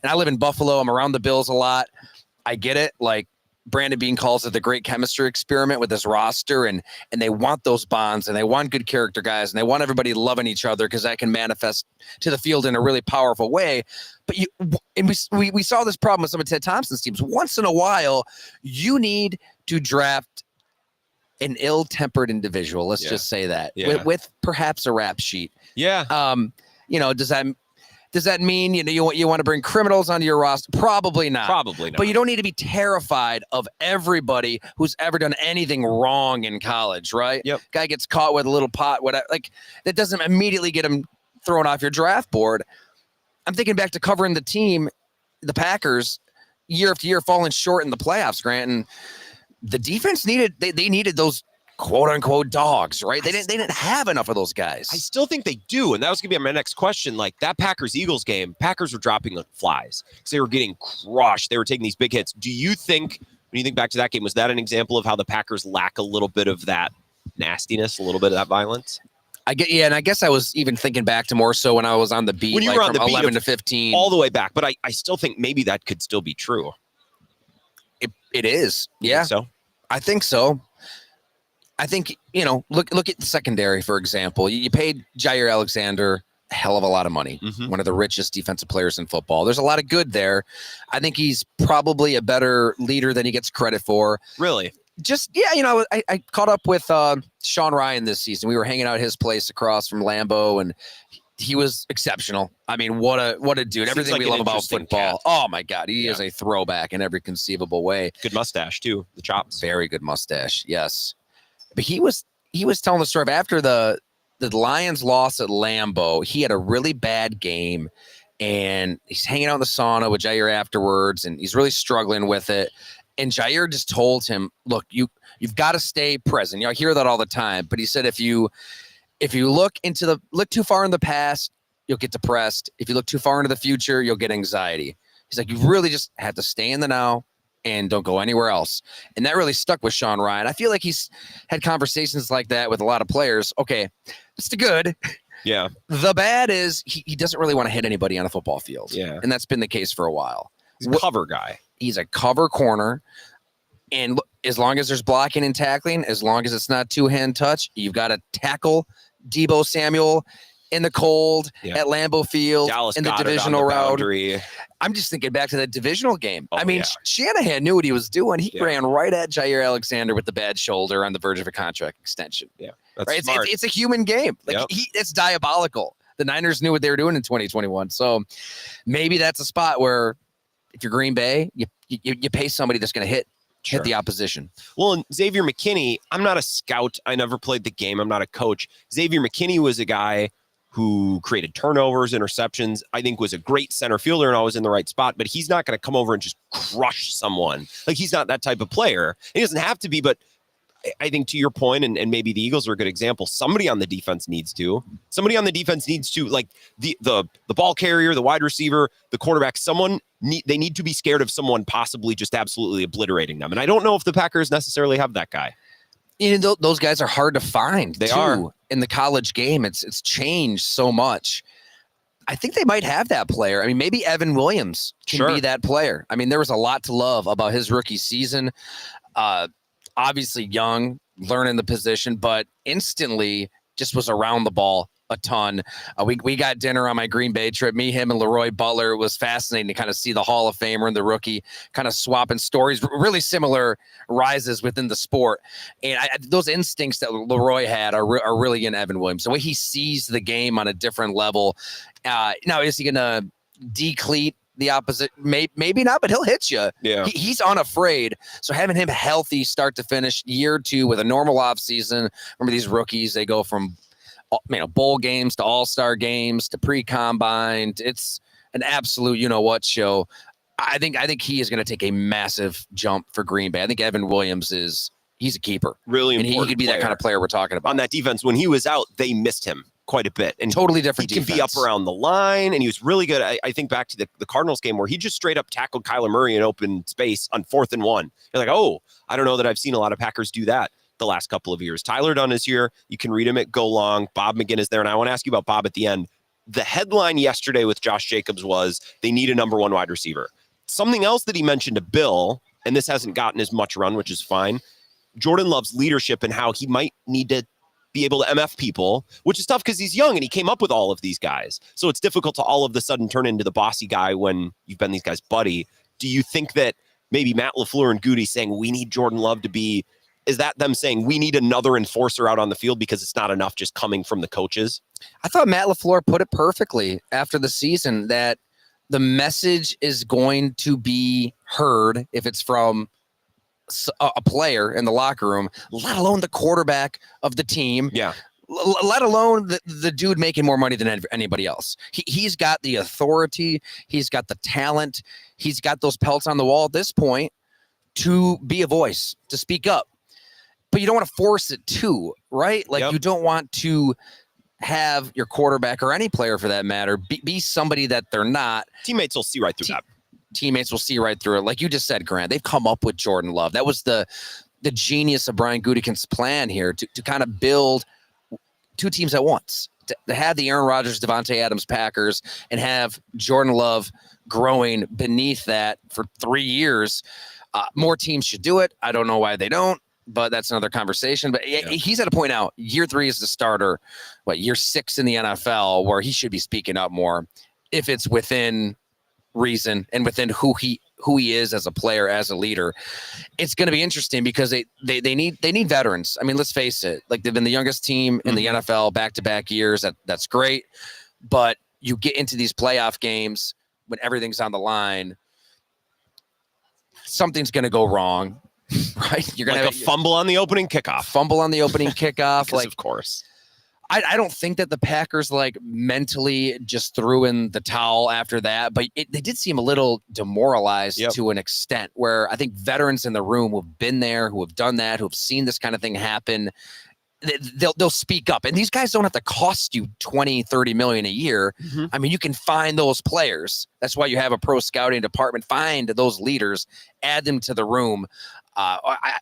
And I live in Buffalo. I'm around the Bills a lot. I get it. Like Brandon Beane calls it the great chemistry experiment with this roster. And they want those bonds, and they want good character guys, and they want everybody loving each other because that can manifest to the field in a really powerful way. But we saw this problem with some of Ted Thompson's teams. Once in a while, you need to draft an ill-tempered individual. Let's just say that with perhaps a rap sheet. Yeah. Does that mean you want to bring criminals onto your roster? Probably not. But you don't need to be terrified of everybody who's ever done anything wrong in college, right? Yep. Guy gets caught with a little pot, whatever. Like that doesn't immediately get him thrown off your draft board. I'm thinking back to covering the team, the Packers, year after year, falling short in the playoffs, Grant, and the defense needed those quote unquote dogs, right? They didn't have enough of those guys. I still think they do. And that was going to be my next question. Like that Packers-Eagles game, Packers were dropping like flies because they were getting crushed. They were taking these big hits. Do you think, when you think back to that game, was that an example of how the Packers lack a little bit of that nastiness, a little bit of that violence? And I guess I was even thinking back to more so when I was on the beat, when you were on from the beat 11 to 15. All the way back. But I still think maybe that could still be true. It is. Yeah. So I think so. I think, look at the secondary, for example. You paid Jair Alexander a hell of a lot of money, one of the richest defensive players in football. There's a lot of good there. I think he's probably a better leader than he gets credit for. Really? I caught up with Sean Ryan this season. We were hanging out at his place across from Lambeau, and he was exceptional. I mean, what a dude. Everything like we love about football. Cat. Oh, my God. He is a throwback in every conceivable way. Good mustache, too. The chops. Very good mustache, yes. But he was telling the story of after the Lions lost at Lambeau, he had a really bad game, and he's hanging out in the sauna with Jair afterwards, and he's really struggling with it. And Jair just told him, look, You've got to stay present. I hear that all the time. But he said if you look too far in the past, you'll get depressed. If you look too far into the future, you'll get anxiety. He's like, you really just have to stay in the now and don't go anywhere else. And that really stuck with Sean Ryan. I feel like he's had conversations like that with a lot of players. Okay, that's the good. Yeah. The bad is he doesn't really want to hit anybody on a football field. Yeah. And that's been the case for a while. He's a cover guy. He's a cover corner. And as long as there's blocking and tackling, as long as it's not two-hand touch, you've got to tackle Deebo Samuel in the cold at Lambeau Field Dallas in the Goedert divisional on the round. boundary. I'm just thinking back to that divisional game. Oh, I mean, yeah. Shanahan knew what he was doing. He ran right at Jair Alexander with the bad shoulder on the verge of a contract extension. Yeah, that's right. smart. It's a human game. Like it's diabolical. The Niners knew what they were doing in 2021. So maybe that's a spot where if you're Green Bay, you pay somebody that's going to hit the opposition. Well, and Xavier McKinney, I'm not a scout. I never played the game. I'm not a coach. Xavier McKinney was a guy who created turnovers, interceptions, I think was a great center fielder and always in the right spot, but he's not going to come over and just crush someone. Like, he's not that type of player. He doesn't have to be, but I think to your point, and maybe the Eagles are a good example, somebody on the defense needs to. Like the ball carrier, the wide receiver, the quarterback, they need to be scared of someone possibly just absolutely obliterating them. And I don't know if the Packers necessarily have that guy. Those guys are hard to find. They are. In the college game. It's changed so much. I think they might have that player. I mean, maybe Evan Williams can be that player. I mean, there was a lot to love about his rookie season. Obviously young, learning the position, but instantly just was around the ball a ton. We got dinner on my Green Bay trip. Me, him, and Leroy Butler. It was fascinating to kind of see the Hall of Famer and the rookie kind of swapping stories, really similar rises within the sport. And those instincts that Leroy had are really in Evan Williams. The way he sees the game on a different level. Now, is he going to decleat the opposite? Maybe not, but he'll hit you. Yeah. He's unafraid. So having him healthy start to finish year two with a normal offseason. Remember these rookies, they go from bowl games to all-star games to pre-combine. It's an absolute show. I think he is going to take a massive jump for Green Bay. I think Evan Williams he's a keeper. Really important. And he could be that kind of player we're talking about. On that defense, when he was out, they missed him quite a bit. And totally different defense. He can be up around the line, and he was really good. I think back to the Cardinals game where he just straight up tackled Kyler Murray in open space on 4th and 1. You're like, oh, I don't know that I've seen a lot of Packers do that the last couple of years. Tyler Dunne is here. You can read him at Go Long. Bob McGinn is there. And I want to ask you about Bob at the end. The headline yesterday with Josh Jacobs was they need a number 1 wide receiver. Something else that he mentioned to Bill, and this hasn't gotten as much run, which is fine. Jordan Love's leadership and how he might need to be able to MF people, which is tough because he's young and he came up with all of these guys. So it's difficult to all of a sudden turn into the bossy guy when you've been these guys' buddy. Do you think that maybe Matt LaFleur and Goody saying we need Jordan Love to be, is that them saying we need another enforcer out on the field because it's not enough just coming from the coaches? I thought Matt LaFleur put it perfectly after the season that the message is going to be heard if it's from a player in the locker room, let alone the quarterback of the team. Yeah. Let alone the dude making more money than anybody else. He's got the authority. He's got the talent. He's got those pelts on the wall at this point to be a voice, to speak up. But you don't want to force it too, right? Like you don't want to have your quarterback or any player for that matter be somebody that they're not. Teammates will see right through that. Teammates will see right through it. Like you just said, Grant, they've come up with Jordan Love. That was the genius of Brian Gutekunst's plan here to kind of build 2 teams at once, to have the Aaron Rodgers, Devontae Adams Packers and have Jordan Love growing beneath that for 3 years. More teams should do it. I don't know why they don't, but that's another conversation. But he's at a point now, year 3 as the starter, year 6 in the NFL, where he should be speaking up more if it's within reason and within who he is as a player, as a leader. It's going to be interesting because they need veterans. I mean, let's face it, like they've been the youngest team in the NFL back-to-back years. That's great. But you get into these playoff games when everything's on the line, something's going to go wrong, right? You're going to have a fumble on the opening kickoff. Fumble on the opening kickoff. Like, of course. I don't think that the Packers like mentally just threw in the towel after that, but they did seem a little demoralized to an extent where I think veterans in the room who have been there, who have done that, who have seen this kind of thing happen, they'll speak up. And these guys don't have to cost you 20, 30 million a year. I mean, you can find those players. That's why you have a pro scouting department. Find those leaders, add them to the room.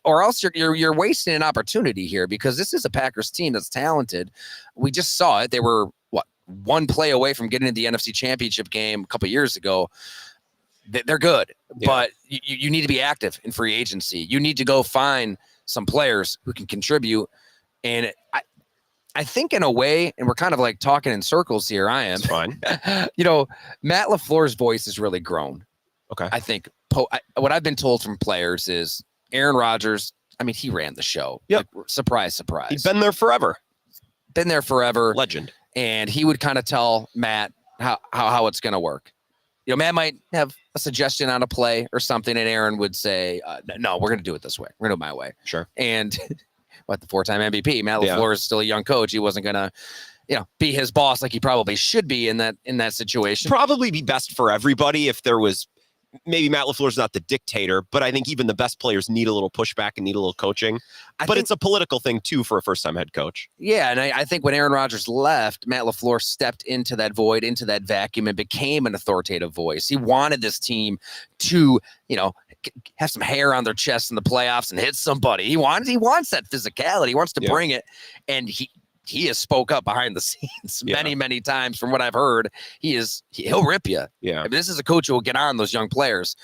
Or else you're wasting an opportunity here, because this is a Packers team that's talented. We just saw it. They were one play away from getting into the NFC Championship game a couple years ago. They're good, but you need to be active in free agency. You need to go find some players who can contribute. And I think in a way, and we're kind of like talking in circles here. I am. It's fine. Matt LaFleur's voice has really grown. Okay. I think what I've been told from players is Aaron Rodgers, I mean, he ran the show. Yep. Like, surprise, surprise. He's been there forever. Legend. And he would kind of tell Matt how it's going to work. Matt might have a suggestion on a play or something, and Aaron would say, no, we're going to do it this way. We're going to do it my way. Sure. And the 4-time MVP, Matt LaFleur is still a young coach. He wasn't going to, be his boss like he probably should be in that situation. Probably be best for everybody if there was. Maybe Matt LaFleur's not the dictator, but I think even the best players need a little pushback and need a little coaching. But it's a political thing, too, for a first-time head coach. Yeah, and I think when Aaron Rodgers left, Matt LaFleur stepped into that void, into that vacuum, and became an authoritative voice. He wanted this team to, have some hair on their chest in the playoffs and hit somebody. He wants that physicality. He wants to bring it, and he has spoke up behind the scenes many times. From what I've heard, he'll rip you. Yeah. I mean, this is a coach who will get on those young players.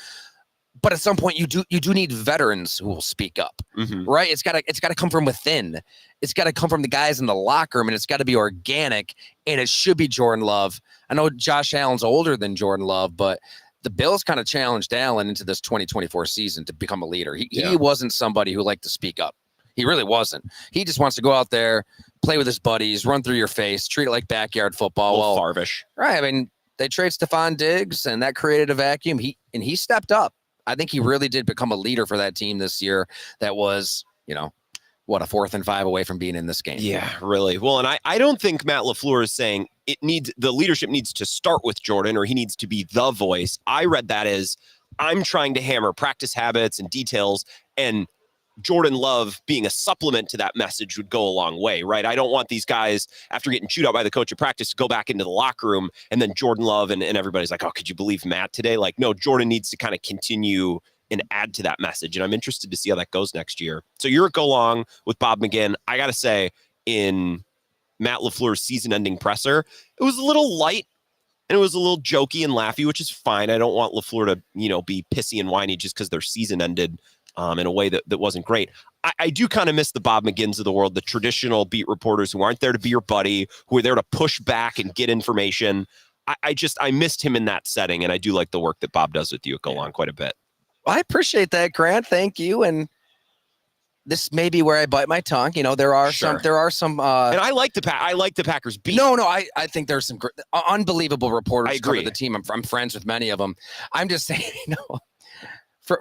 But at some point, you do need veterans who will speak up, right? It's got to come from within. It's got to come from the guys in the locker room, and it's got to be organic. And it should be Jordan Love. I know Josh Allen's older than Jordan Love, but the Bills kind of challenged Allen into this 2024 season to become a leader. He wasn't somebody who liked to speak up. He really wasn't. He just wants to go out there, play with his buddies, run through your face, treat it like backyard football. Farvish. Right. I mean, they trade Stephon Diggs, and that created a vacuum. He stepped up. I think he really did become a leader for that team this year. That was, a 4th and 5 away from being in this game. Yeah, really. Well, and I don't think Matt LaFleur is saying the leadership needs to start with Jordan, or he needs to be the voice. I read that as I'm trying to hammer practice habits and details, and Jordan Love being a supplement to that message would go a long way, right? I don't want these guys, after getting chewed out by the coach at practice, to go back into the locker room and then Jordan Love and everybody's like, oh, could you believe Matt today? Like, no, Jordan needs to kind of continue and add to that message. And I'm interested to see how that goes next year. So you're at Go Long with Bob McGinn. I got to say, in Matt LaFleur's season-ending presser, it was a little light and it was a little jokey and laughy, which is fine. I don't want LaFleur to, be pissy and whiny just because their season ended in a way that wasn't great. I do kind of miss the Bob McGinns of the world, the traditional beat reporters who aren't there to be your buddy, who are there to push back and get information. I missed him in that setting, and I do like the work that Bob does with you at Go Long quite a bit. Well, I appreciate that, Grant. Thank you. And this may be where I bite my tongue. There are some. And I like the Packers beat. No, I think there's some unbelievable reporters I agree. cover the team. I'm friends with many of them. I'm just saying,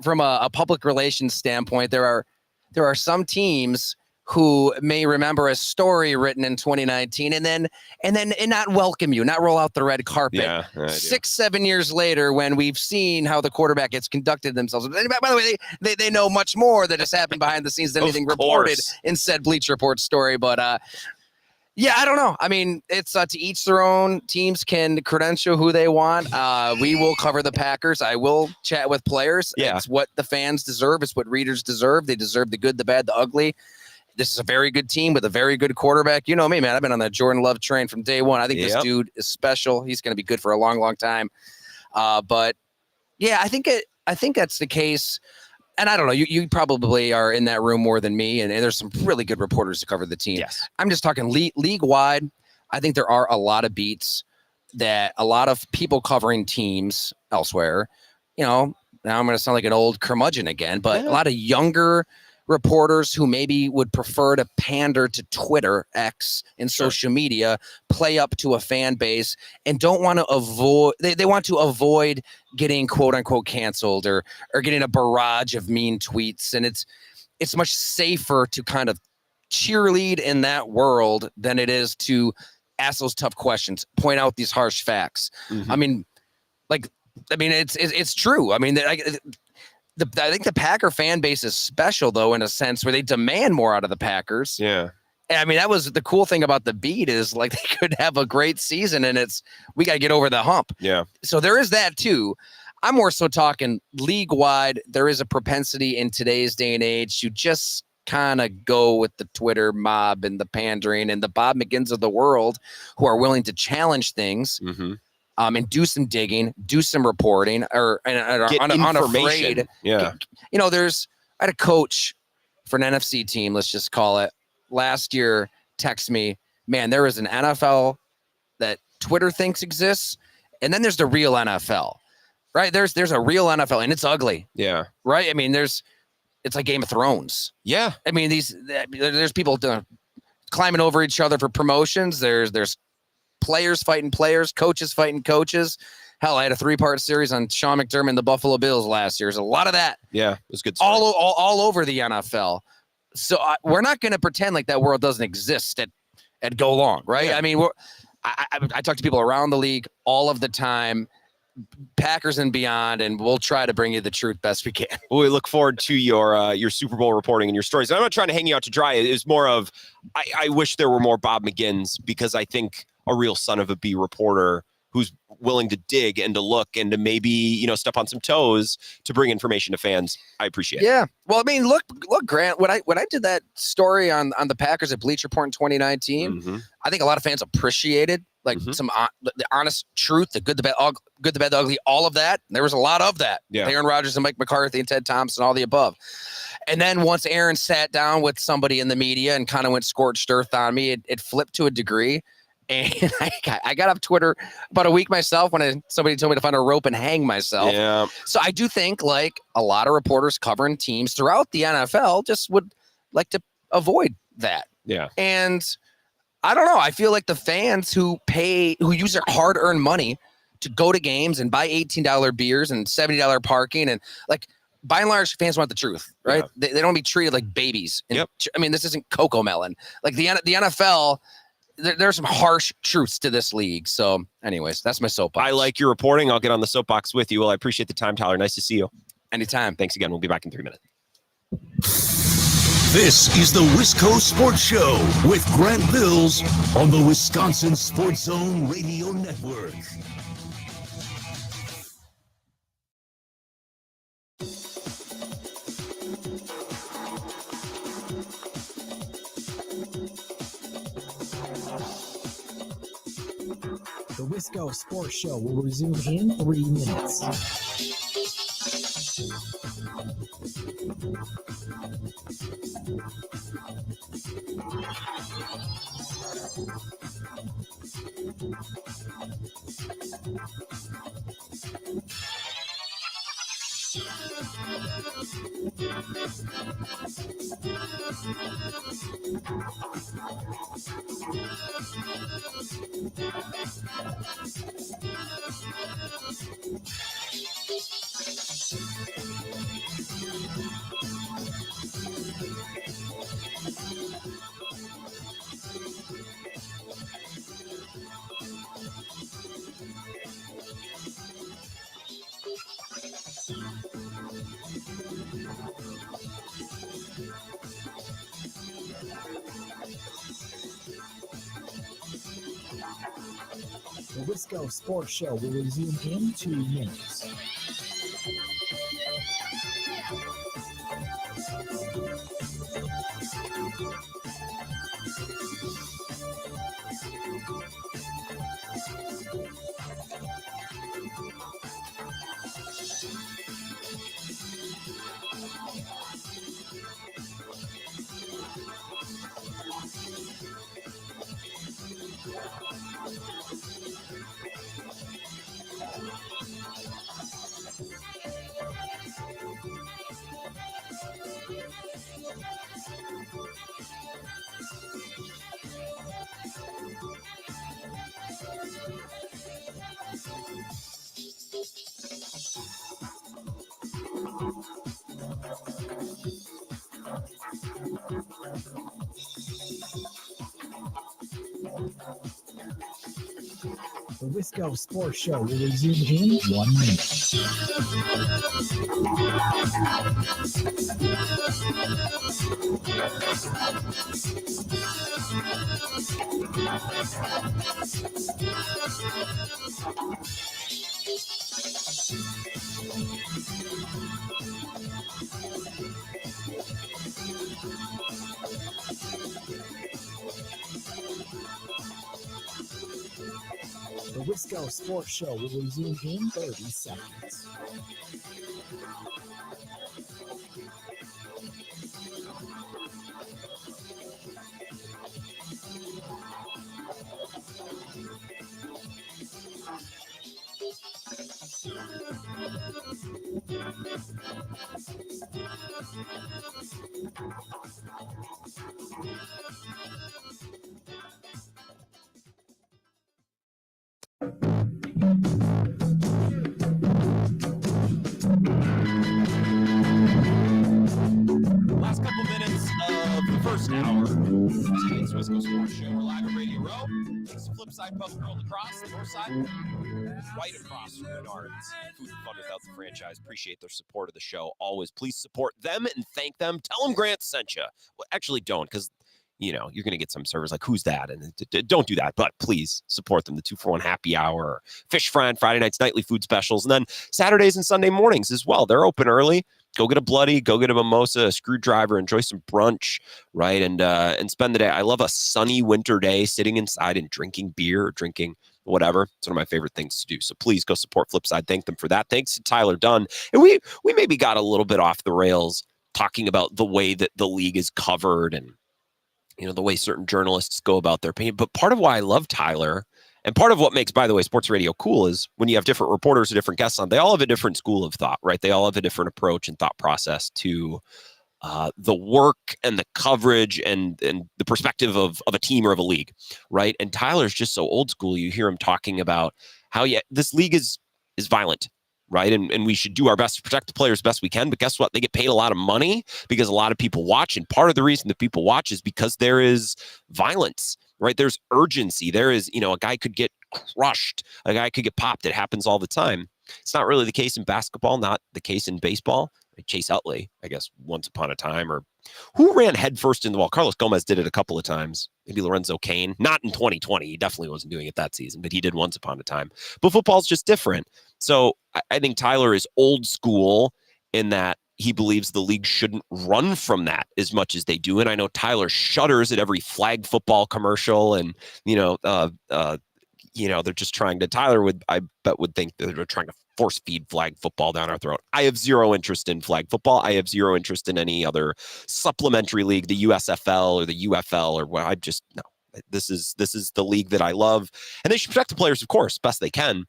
from a public relations standpoint, there are some teams who may remember a story written in 2019 and not welcome you, not roll out the red carpet. Yeah, 6-7 years later, when we've seen how the quarterback has conducted themselves. By the way, they know much more that has happened behind the scenes than anything reported in said Bleacher Report story. But yeah, I don't know. I mean, it's to each their own. Teams can credential who they want. We will cover the Packers. I will chat with players. Yeah. It's what the fans deserve. It's what readers deserve. They deserve the good, the bad, the ugly. This is a very good team with a very good quarterback. You know me, man. I've been on that Jordan Love train from day one. I think this dude is special. He's going to be good for a long, long time. But yeah, I think that's the case. And I don't know, you probably are in that room more than me, and there's some really good reporters to cover the team. Yes. I'm just talking league-wide. I think there are a lot of beats that a lot of people covering teams elsewhere, now I'm going to sound like an old curmudgeon again, but a lot of younger reporters who maybe would prefer to pander to Twitter, X, and social media, play up to a fan base, and don't want to avoid. They want to avoid getting quote unquote canceled or getting a barrage of mean tweets, and it's much safer to kind of cheerlead in that world than it is to ask those tough questions, point out these harsh facts. I mean, it's true. I mean, I think the Packer fan base is special, though, in a sense where they demand more out of the Packers. Yeah. And I mean, that was the cool thing about the beat is like they could have a great season and we got to get over the hump. Yeah. So there is that too. I'm more so talking league wide. There is a propensity in today's day and age to just kind of go with the Twitter mob and the pandering and the Bob McGinns of the world who are willing to challenge things. And do some digging, do some reporting, or unafraid. Yeah. You know, I had a coach for an NFC team, let's just call it, last year text me, man, there is an NFL that Twitter thinks exists, and then there's the real NFL, right? There's a real NFL, and it's ugly. Yeah. Right? I mean, it's like Game of Thrones. Yeah. I mean, there's people climbing over each other for promotions. There's players fighting players, coaches fighting coaches. Hell, I had a 3-part series on Sean McDermott and the Buffalo Bills last year. There's a lot of that. Yeah, it was good. All over the NFL. So we're not going to pretend like that world doesn't exist at Go Long, right? Yeah. I mean, I talk to people around the league all of the time, Packers and beyond, and we'll try to bring you the truth best we can. Well, we look forward to your Super Bowl reporting and your stories. And I'm not trying to hang you out to dry. It's more of I wish there were more Bob McGinns, because I think a real son of a B reporter who's willing to dig and to look and to maybe, step on some toes to bring information to fans. I appreciate it. Yeah. Well, I mean, look, Grant, when I did that story on the Packers at Bleacher Report in 2019, I think a lot of fans appreciated some the honest truth, the good, the bad, the ugly, all of that. There was a lot of that. Yeah. Aaron Rodgers and Mike McCarthy and Ted Thompson, all the above. And then once Aaron sat down with somebody in the media and kind of went scorched earth on me, it flipped to a degree. And I got off Twitter about a week myself when somebody told me to find a rope and hang myself. Yeah. So I do think like a lot of reporters covering teams throughout the NFL just would like to avoid that. Yeah. And I don't know. I feel like the fans who use their hard-earned money to go to games and buy $18 beers and $70 parking, and like by and large, fans want the truth, right? Yeah. They don't want to be treated like babies. And, Yep. I mean, this isn't Cocoa Melon. Like the NFL. There's some harsh truths to this league. So anyways, that's my soapbox. I like your reporting. I'll get on the soapbox with you. Well, I appreciate the time, Tyler. Nice to see you. Anytime. Thanks again. We'll be back in 3 minutes. This is the Wisco Sports Show with Grant Bills on the Wisconsin Sports Zone Radio Network. The Wisco Sports Show will resume in 3 minutes. The Wisco Sports Show will resume in 2 minutes. The Wisco Sports Show will resume in 1 minute. The Wisco Sports Show will resume in 30 seconds. Last couple minutes of the first hour. Today's Wisco Sports Show. We're live at Radio Row. It's the flip side pub girl across, the north side, right across from Menards. Food and fun without the franchise. Appreciate their support of the show. Always please support them and thank them. Tell them Grant sent you. Well, actually don't, because you're going to get some servers like, who's that? And don't do that, but please support them. The 2-for-1 happy hour, fish fry on Friday nights, nightly food specials, and then Saturdays and Sunday mornings as well. They're open early. Go get a bloody, go get a mimosa, a screwdriver, enjoy some brunch, right? And spend the day. I love a sunny winter day sitting inside and drinking beer or drinking whatever. It's one of my favorite things to do. So please go support Flipside. Thank them for that. Thanks to Tyler Dunne. And we maybe got a little bit off the rails talking about the way that the league is covered and, the way certain journalists go about their opinion. But part of why I love Tyler, and part of what makes, by the way, sports radio cool is when you have different reporters or different guests on, they all have a different school of thought, right? They all have a different approach and thought process to the work and the coverage and the perspective of a team or of a league, right? And Tyler's just so old school. You hear him talking about how this league is violent, right? And we should do our best to protect the players best we can. But guess what? They get paid a lot of money because a lot of people watch. And part of the reason that people watch is because there is violence, right? There's urgency. There is, a guy could get crushed. A guy could get popped. It happens all the time. It's not really the case in basketball, not the case in baseball. Chase Utley, I guess, once upon a time, or who ran headfirst in the wall? Carlos Gomez did it a couple of times. Maybe Lorenzo Cain, not in 2020. He definitely wasn't doing it that season, but he did once upon a time. But football's just different. So I think Tyler is old school in that he believes the league shouldn't run from that as much as they do. And I know Tyler shudders at every flag football commercial, and they're just trying to. Tyler would think that they're trying to force feed flag football down our throat. I have zero interest in flag football. I have zero interest in any other supplementary league, the USFL or the UFL or what. No. This is the league that I love, and they should protect the players, of course, best they can.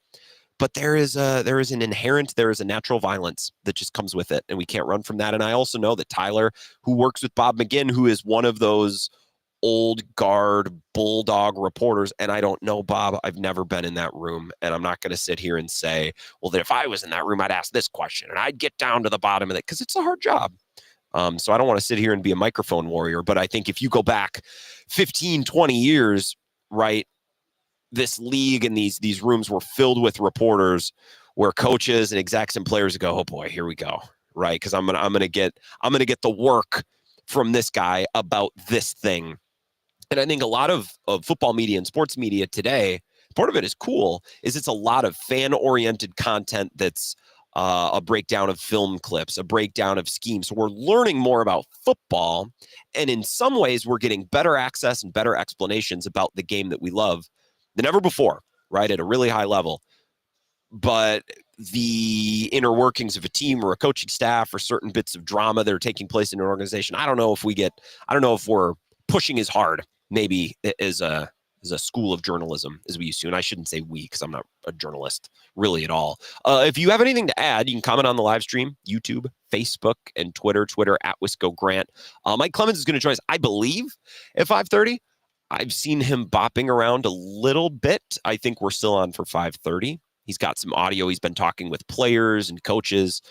But there is a natural violence that just comes with it, and we can't run from that. And I also know that Tyler, who works with Bob McGinn, who is one of those old guard bulldog reporters, and I don't know Bob. I've never been in that room, and I'm not going to sit here and say, well, that if I was in that room, I'd ask this question, and I'd get down to the bottom of it, because it's a hard job. So I don't want to sit here and be a microphone warrior, but I think if you go back 15, 20 years, right, this league and these rooms were filled with reporters where coaches and execs and players go, oh boy, here we go, right? Because I'm gonna get the work from this guy about this thing. And I think a lot of football media and sports media today, part of it is cool, is it's a lot of fan-oriented content that's a breakdown of film clips, a breakdown of schemes. So we're learning more about football, and in some ways we're getting better access and better explanations about the game that we love than ever before, right, at a really high level. But the inner workings of a team or a coaching staff or certain bits of drama that are taking place in an organization, I don't know if we're pushing as hard maybe as a school of journalism as we used to. And I shouldn't say we, because I'm not a journalist really at all. If you have anything to add, you can comment on the live stream, YouTube, Facebook, and Twitter at Wisco Grant. Mike Clemens is going to join us, I believe, at 5:30. I've seen him bopping around a little bit. I think we're still on for 5:30. He's got some audio. He's been talking with players and coaches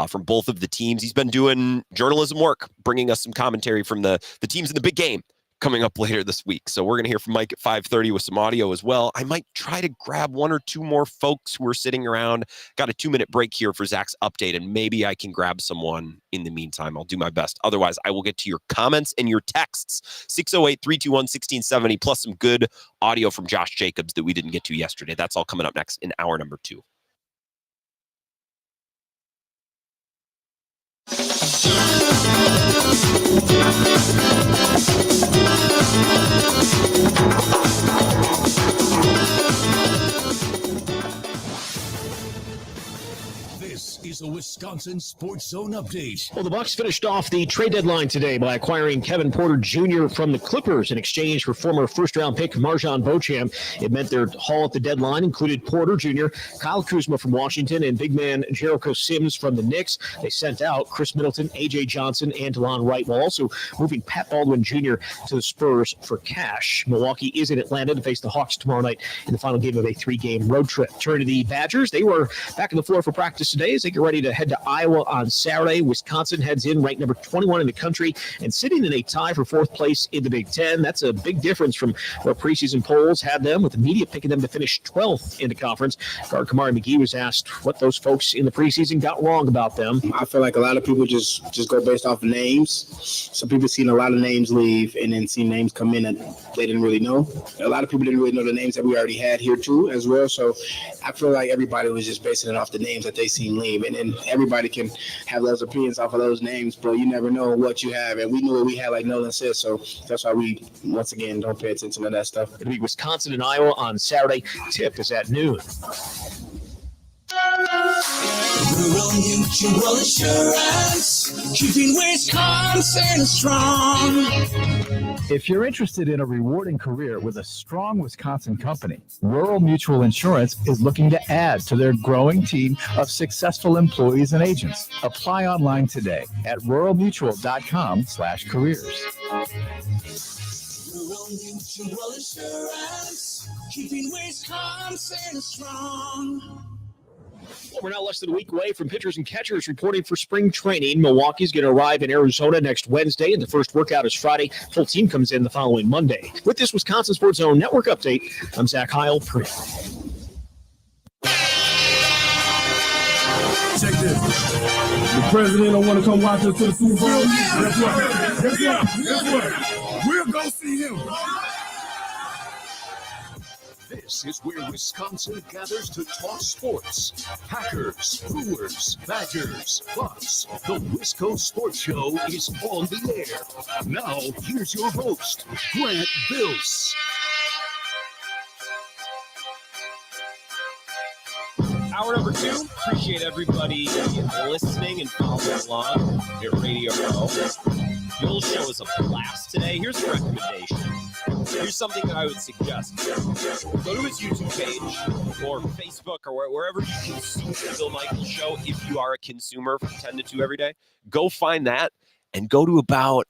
from both of the teams. He's been doing journalism work, bringing us some commentary from the teams in the big game coming up later this week. So we're going to hear from Mike at 5:30 with some audio as well. I might try to grab one or two more folks who are sitting around. Got a 2-minute break here for Zach's update, and maybe I can grab someone in the meantime. I'll do my best. Otherwise, I will get to your comments and your texts. 608-321-1670, plus some good audio from Josh Jacobs that we didn't get to yesterday. That's all coming up next in hour number 2. This is a Wisconsin Sports Zone update. Well, the Bucks finished off the trade deadline today by acquiring Kevin Porter Jr. from the Clippers in exchange for former first-round pick Marjan Beauchamp. It meant their haul at the deadline included Porter Jr., Kyle Kuzma from Washington, and big man Jericho Sims from the Knicks. They sent out Chris Middleton, A.J. Johnson, and DeLon Wright, while also moving Pat Baldwin Jr. to the Spurs for cash. Milwaukee is in Atlanta to face the Hawks tomorrow night in the final game of a 3-game road trip. Turn to the Badgers. They were back on the floor for practice today as they get ready to head to Iowa on Saturday. Wisconsin heads in ranked number 21 in the country and sitting in a tie for 4th place in the Big Ten. That's a big difference from where preseason polls had them, with the media picking them to finish 12th in the conference. Guard Kamari McGee was asked what those folks in the preseason got wrong about them. I feel like a lot of people just go based off of names. Some people seen a lot of names leave and then see names come in that they didn't really know. A lot of people didn't really know the names that we already had here too as well. So I feel like everybody was just basing it off the names that they seen leave. And then everybody can have those opinions off of those names, but you never know what you have. And we knew what we had, like Nolan said, so that's why we, once again, don't pay attention to that stuff. It'll be Wisconsin and Iowa on Saturday. Tip is at noon. Rural Mutual Insurance, keeping Wisconsin strong. If you're interested in a rewarding career with a strong Wisconsin company, Rural Mutual Insurance is looking to add to their growing team of successful employees and agents. Apply online today at ruralmutual.com/careers. Rural Mutual Insurance, keeping Wisconsin strong. Well, we're now less than a week away from pitchers and catchers reporting for spring training. Milwaukee's going to arrive in Arizona next Wednesday, and the first workout is Friday. Full team comes in the following Monday. With this Wisconsin Sports Zone Network update, I'm Zach Heil. Check this. The president don't want to come watch us to the Super Bowl. Guess what? We'll go see him. This is where Wisconsin gathers to talk sports. Packers, Brewers, Badgers, Bucks. The Wisco Sports Show is on the air. Now, here's your host, Grant Bills. Hour number 2. Appreciate everybody listening and following along at Radio Row. Bill's show is a blast today. Here's a recommendation. Here's something that I would suggest. Go to his YouTube page or Facebook or wherever you consume the Bill Michaels show. If you are a consumer from 10 to 2 every day, go find that and go to about,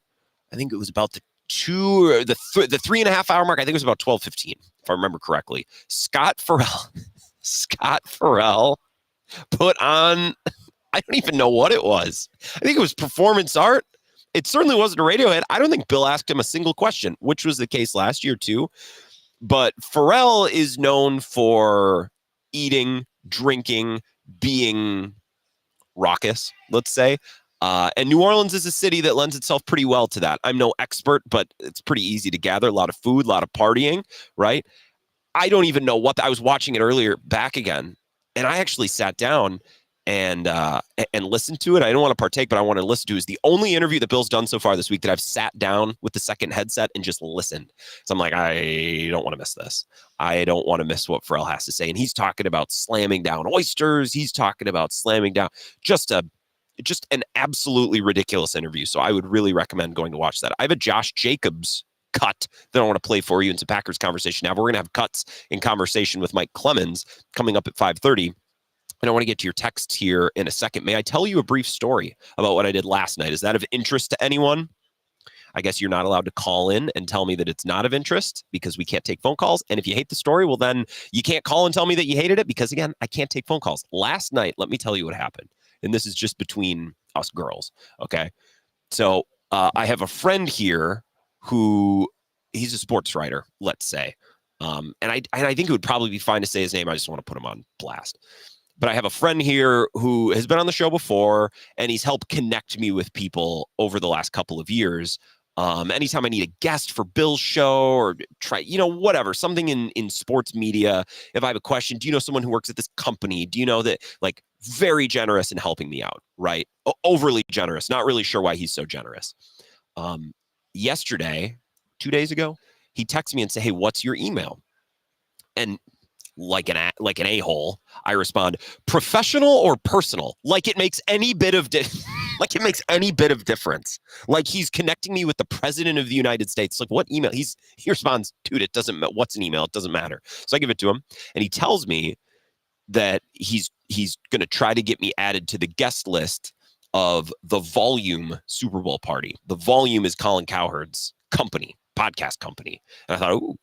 I think it was about the 3.5 hour mark. I think it was about 12:15, if I remember correctly. Scott Farrell put on, I don't even know what it was. I think it was performance art. It certainly wasn't a Radiohead. I don't think Bill asked him a single question, which was the case last year too. But Farrell is known for eating, drinking, being raucous, let's say. And New Orleans is a city that lends itself pretty well to that. I'm no expert, but it's pretty easy to gather. A lot of food, a lot of partying, right? I don't even know what I was watching it earlier back again. And I actually sat down and listened to it. I don't want to partake, but I want to listen to it. It's the only interview that Bill's done so far this week that I've sat down with the second headset and just listened. So I'm like, I don't want to miss this. I don't want to miss what Farrell has to say. And he's talking about slamming down oysters. He's talking about slamming down just an absolutely ridiculous interview. So I would really recommend going to watch that. I have a Josh Jacobs cut that I want to play for you into Packers conversation. Now we're going to have cuts in conversation with Mike Clemens coming up at 5:30. And I want to get to your text here in a second. May I tell you a brief story about what I did last night? Is that of interest to anyone? I guess you're not allowed to call in and tell me that it's not of interest because we can't take phone calls. And if you hate the story, well, then you can't call and tell me that you hated it because, again, I can't take phone calls. Last night, let me tell you what happened. And this is just between us girls, okay? So I have a friend here who he's a sports writer, let's say. And I think it would probably be fine to say his name. I just want to put him on blast. But I have a friend here who has been on the show before, and he's helped connect me with people over the last couple of years. Anytime I need a guest for Bill's show or try, whatever, something in sports media, if I have a question, do you know someone who works at this company? Do you know that, like, very generous in helping me out, right? Overly generous. Not really sure why he's so generous. Yesterday, 2 days ago, he texted me and said, hey, what's your email? And like an a-hole, I respond, professional or personal? Like it makes any bit of difference. Like he's connecting me with the president of the United States. Like, what email? He responds, dude, it doesn't matter. What's an email? It doesn't matter. So I give it to him, and he tells me that he's going to try to get me added to the guest list of the Volume Super Bowl party. The Volume is Colin Cowherd's company, podcast company. And I thought, ooh,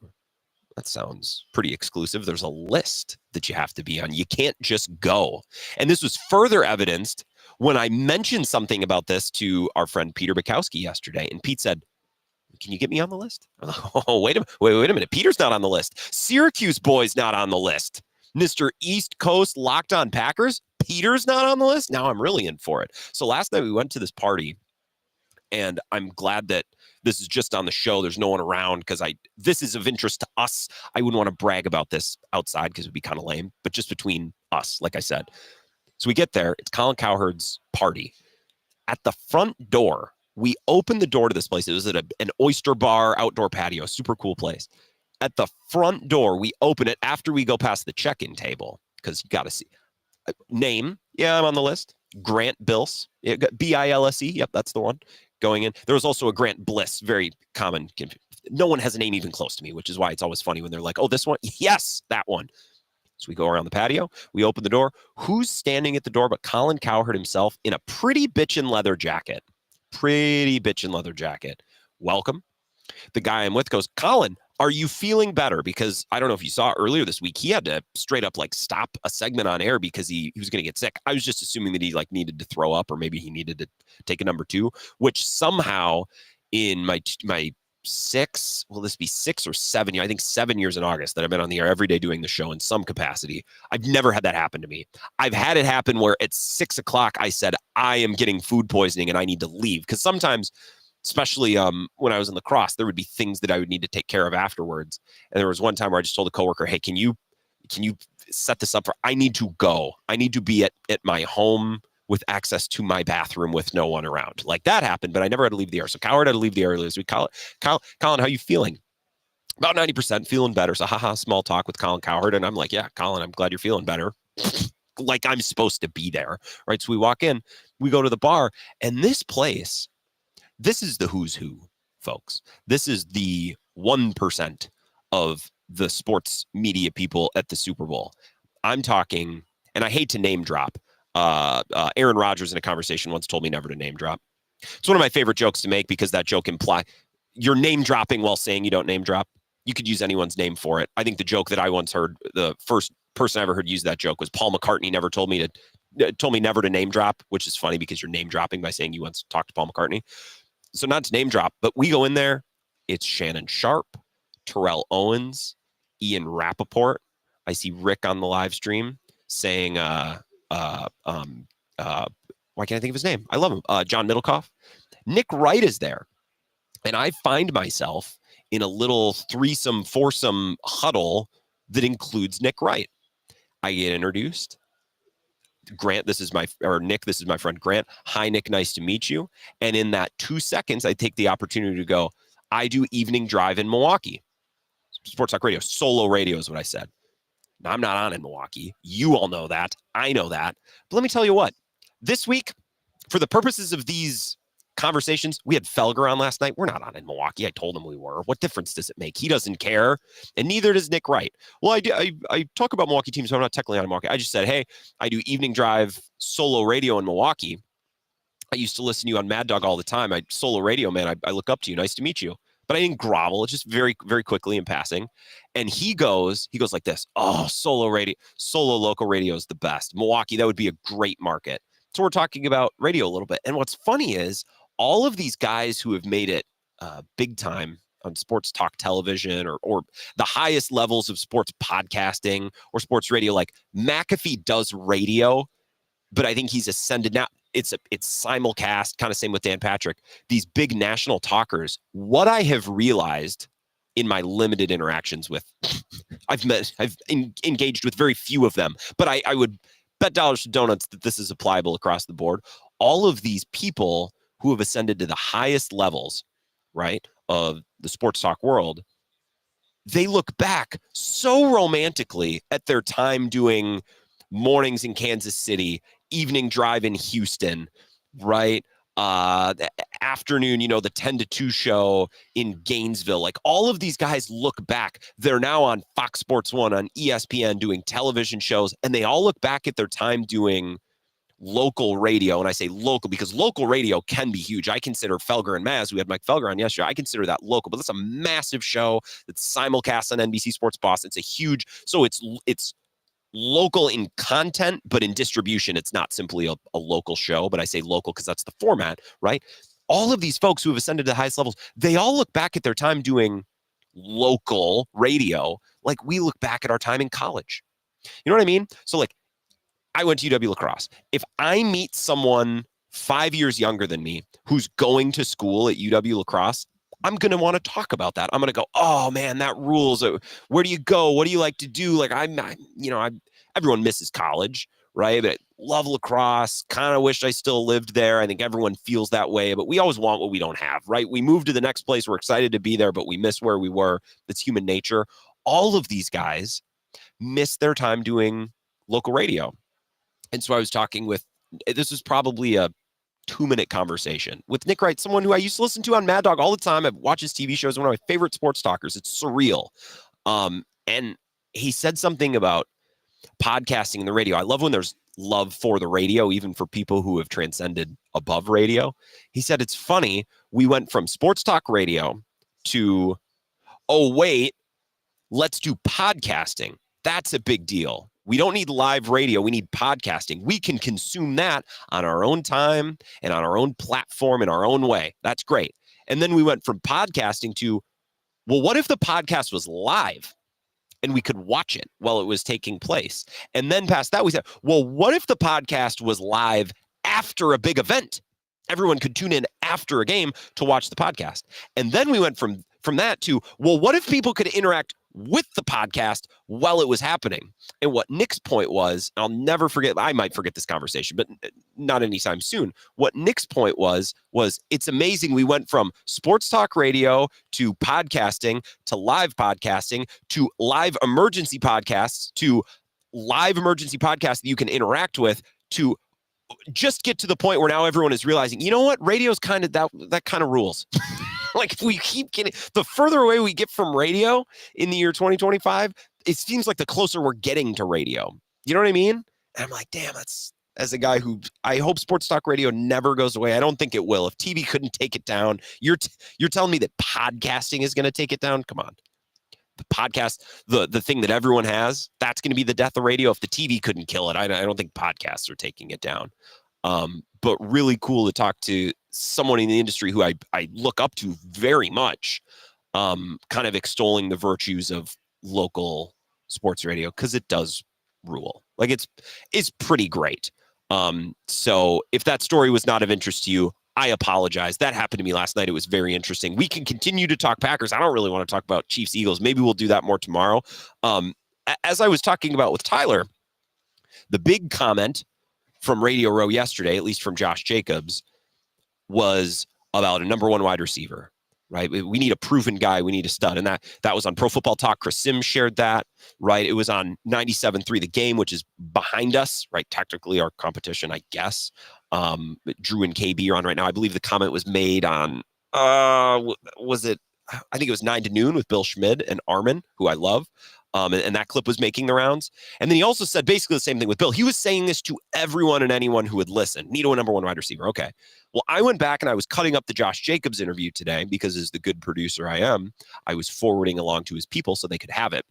that sounds pretty exclusive. There's a list that you have to be on. You can't just go. And this was further evidenced when I mentioned something about this to our friend Peter Bukowski yesterday. And Pete said, can you get me on the list? I'm like, oh, wait a minute. Peter's not on the list. Syracuse boy's not on the list. Mr. East Coast Locked On Packers, Peter's not on the list. Now I'm really in for it. So last night we went to this party, and I'm glad that this is just on the show. There's no one around because this is of interest to us. I wouldn't want to brag about this outside because it would be kind of lame, but just between us, like I said. So we get there. It's Colin Cowherd's party. At the front door, we opened the door to this place. It was at an oyster bar, outdoor patio, super cool place. At the front door, we open it after we go past the check-in table because you got to see. Name, yeah, I'm on the list. Grant Bilse, B-I-L-S-E, yep, that's the one. Going in. There was also a Grant Bliss, very common. No one has a name even close to me, which is why it's always funny when they're like, oh, this one? Yes, that one. So we go around the patio. We open the door. Who's standing at the door but Colin Cowherd himself in a pretty bitchin' leather jacket? Welcome. The guy I'm with goes, Colin, are you feeling better? Because I don't know if you saw earlier this week, he had to straight up like stop a segment on air because he was going to get sick. I was just assuming that he like needed to throw up or maybe he needed to take a number 2, which somehow in my 6, will this be 6 or 7 years? I think 7 years in August that I've been on the air every day doing the show in some capacity. I've never had that happen to me. I've had it happen where at 6 o'clock I said, I am getting food poisoning and I need to leave. Because sometimes, especially when I was in lacrosse, there would be things that I would need to take care of afterwards. And there was one time where I just told a coworker, hey, can you set this up I need to go. I need to be at my home with access to my bathroom with no one around. Like that happened, but I never had to leave the air. So Cowherd had to leave the air earlier this week. Colin, how you feeling? About 90%, feeling better. So small talk with Colin Cowherd. And I'm like, yeah, Colin, I'm glad you're feeling better. Like I'm supposed to be there, right? So we walk in, we go to the bar, and this place, this is the who's who, folks. This is the 1% of the sports media people at the Super Bowl. I'm talking, and I hate to name drop. Aaron Rodgers in a conversation once told me never to name drop. It's one of my favorite jokes to make because that joke implies you're name dropping while saying you don't name drop. You could use anyone's name for it. I think the joke that I once heard, the first person I ever heard use that joke was Paul McCartney told me never to name drop, which is funny because you're name dropping by saying you once talked to Paul McCartney. So not to name drop, but we go in there. It's Shannon Sharp, Terrell Owens, Ian Rappaport. I see Rick on the live stream saying, why can't I think of his name? I love him. John Middlecoff. Nick Wright is there. And I find myself in a little foursome huddle that includes Nick Wright. I get introduced. Grant, this is my friend Grant. Hi, Nick, nice to meet you. And in that 2 seconds, I take the opportunity to go, I do evening drive in Milwaukee. Sports Talk Radio, solo radio is what I said. Now, I'm not on in Milwaukee. You all know that. I know that. But let me tell you what, this week, for the purposes of these conversations, we had Felger on last night. We're not on in Milwaukee. I told him we were. What difference does it make? He doesn't care, and neither does Nick Wright. Well, I talk about Milwaukee teams, so I'm not technically on Milwaukee. I just said, hey, I do evening drive solo radio in Milwaukee. I used to listen to you on Mad Dog all the time. Solo radio, man, I look up to you. Nice to meet you. But I didn't grovel. It's just very, very quickly in passing. And he goes like this. Oh, solo local radio is the best. Milwaukee, that would be a great market. So we're talking about radio a little bit. And what's funny is all of these guys who have made it big time on sports talk television or the highest levels of sports podcasting or sports radio. Like McAfee does radio, but I think he's ascended now. It's simulcast, kind of same with Dan Patrick. These big national talkers. What I have realized in my limited interactions with, I've engaged with very few of them, but I would bet dollars to donuts that this is applicable across the board. All of these people who have ascended to the highest levels, right, of the sports talk world, they look back so romantically at their time doing mornings in Kansas City, evening drive in Houston, right? The afternoon, the 10 to 2 show in Gainesville. Like all of these guys look back. They're now on Fox Sports 1, on ESPN doing television shows, and they all look back at their time doing local radio. And I say local because local radio can be huge. I consider Felger and Maz, we had Mike Felger on yesterday, I consider that local, but that's a massive show that's simulcast on NBC Sports Boston. It's a huge, so it's local in content, but in distribution, it's not simply a local show, but I say local because that's the format, right? All of these folks who have ascended to the highest levels, they all look back at their time doing local radio like we look back at our time in college. You know what I mean? So like, I went to UW La Crosse. If I meet someone 5 years younger than me who's going to school at UW La Crosse, I'm going to want to talk about that. I'm going to go, oh man, that rules. Where do you go? What do you like to do? Like everyone misses college, right? But I love lacrosse. Kind of wish I still lived there. I think everyone feels that way, but we always want what we don't have, right? We move to the next place. We're excited to be there, but we miss where we were. That's human nature. All of these guys miss their time doing local radio. And so I was talking with, this was probably a 2-minute conversation with Nick Wright, someone who I used to listen to on Mad Dog all the time. I've watched his TV shows, one of my favorite sports talkers. It's surreal. And he said something about podcasting and the radio. I love when there's love for the radio, even for people who have transcended above radio. He said, it's funny. We went from sports talk radio to, oh, wait, let's do podcasting. That's a big deal. We don't need live radio. We need podcasting. We can consume that on our own time and on our own platform in our own way. That's great. And then we went from podcasting to, well, what if the podcast was live and we could watch it while it was taking place? And then past that, we said, well, what if the podcast was live after a big event? Everyone could tune in after a game to watch the podcast. And then we went from that to, well, what if people could interact with the podcast while it was happening? And what Nick's point was, I'll never forget, I might forget this conversation, but not anytime soon. What Nick's point was it's amazing. We went from sports talk radio to podcasting to live podcasting to live emergency podcasts to live emergency podcasts that you can interact with to just get to the point where now everyone is realizing, you know what? Radio's kind of that kind of rules. Like if we keep getting, the further away we get from radio in the year 2025, it seems like the closer we're getting to radio. You know what I mean? And I'm like, damn, that's, as a guy who, I hope sports talk radio never goes away. I don't think it will. If TV couldn't take it down, you're telling me that podcasting is going to take it down? Come on. The podcast, the thing that everyone has, that's going to be the death of radio. If the TV couldn't kill it, I don't think podcasts are taking it down. But really cool to talk to someone in the industry who I look up to very much, kind of extolling the virtues of local sports radio, because it does rule. Like it's pretty great. So if that story was not of interest to you, I apologize. That happened to me last night. It was very interesting. We can continue to talk Packers. I don't really want to talk about Chiefs Eagles. Maybe we'll do that more tomorrow. As I was talking about with Tyler, the big comment from Radio Row yesterday, at least from Josh Jacobs, was about a number one wide receiver, right? We need a proven guy. We need a stud. And that was on Pro Football Talk. Chris Sims shared that, right? It was on 97.3 The Game, which is behind us, right? Technically our competition, I guess. Drew and KB are on right now. I believe the comment was made on, was it? I think it was 9 to Noon with Bill Schmid and Armin, who I love. And that clip was making the rounds. And then he also said basically the same thing with Bill. He was saying this to everyone and anyone who would listen. Need a number one wide receiver. Okay. Well, I went back and I was cutting up the Josh Jacobs interview today because as the good producer I am, I was forwarding along to his people so they could have it.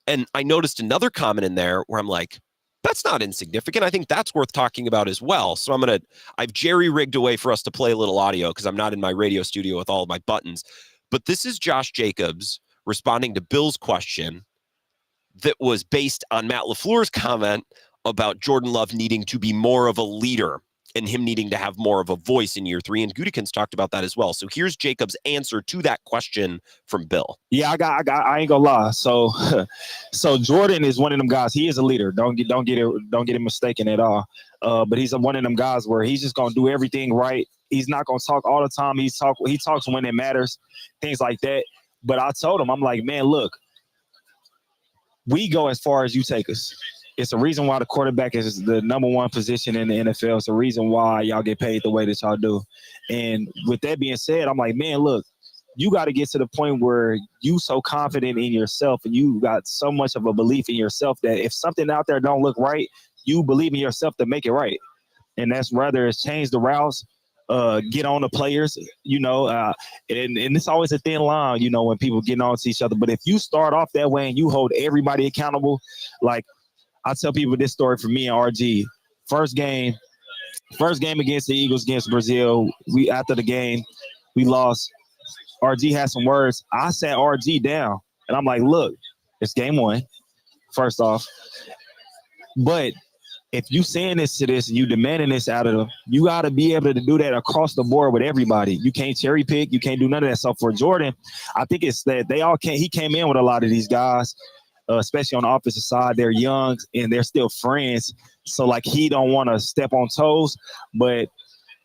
And I noticed another comment in there where I'm like, that's not insignificant. I think that's worth talking about as well. So I've jerry-rigged a way for us to play a little audio because I'm not in my radio studio with all of my buttons. But this is Josh Jacobs responding to Bill's question that was based on Matt LaFleur's comment about Jordan Love needing to be more of a leader and him needing to have more of a voice in year 3. And Gutekunst talked about that as well. So here's Jacobs' answer to that question from Bill. Yeah, I ain't gonna lie. So Jordan is one of them guys. He is a leader. Don't get it mistaken at all. But he's one of them guys where he's just gonna do everything right. He's not gonna talk all the time. He talks when it matters, things like that. But I told him, I'm like, man, look, we go as far as you take us. It's the reason why the quarterback is the number 1 position in the NFL. It's the reason why y'all get paid the way that y'all do. And with that being said, I'm like, man, look, you got to get to the point where you so confident in yourself and you got so much of a belief in yourself that if something out there don't look right, you believe in yourself to make it right. And that's rather it's change the routes, get on the players, and it's always a thin line, when people get on to each other. But if you start off that way and you hold everybody accountable, like I tell people this story for me and RG. First game against the Eagles against Brazil. After the game, we lost. RG had some words. I sat RG down, and I'm like, look, it's game 1, first off. But if you saying this to this and you demanding this out of them, you got to be able to do that across the board with everybody. You can't cherry pick. You can't do none of that stuff. For Jordan, I think it's that he came in with a lot of these guys, especially on the offensive side. They're young and they're still friends. So like he don't want to step on toes, but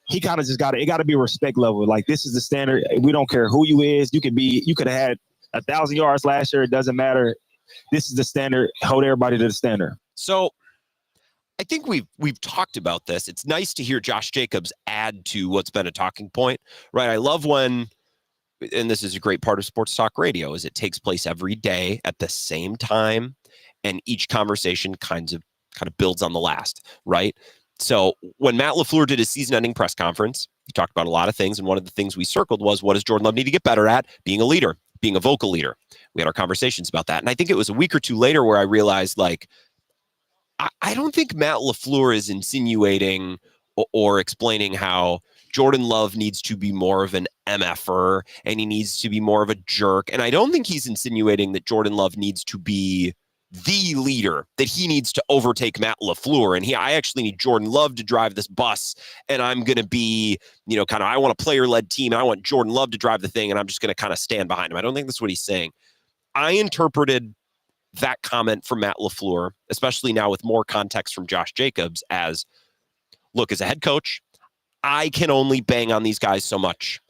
he kind of just got to be a respect level. Like this is the standard. We don't care who you is. You could have had 1,000 yards last year. It doesn't matter. This is the standard. Hold everybody to the standard. So I think we've talked about this. It's nice to hear Josh Jacobs add to what's been a talking point, right? I love when, and this is a great part of sports talk radio, is it takes place every day at the same time, and each conversation kind of builds on the last, right? So when Matt LaFleur did his season-ending press conference, he talked about a lot of things, and one of the things we circled was, what does Jordan Love need to get better at? Being a leader, being a vocal leader. We had our conversations about that, and I think it was a week or two later where I realized, like, I don't think Matt LaFleur is insinuating or explaining how Jordan Love needs to be more of an MFer and he needs to be more of a jerk. And I don't think he's insinuating that Jordan Love needs to be the leader, that he needs to overtake Matt LaFleur. And I actually need Jordan Love to drive this bus, and I'm going to be, I want a player-led team, and I want Jordan Love to drive the thing, and I'm just going to kind of stand behind him. I don't think that's what he's saying. I interpreted that comment from Matt LaFleur, especially now with more context from Josh Jacobs, as, look, as a head coach, I can only bang on these guys so much.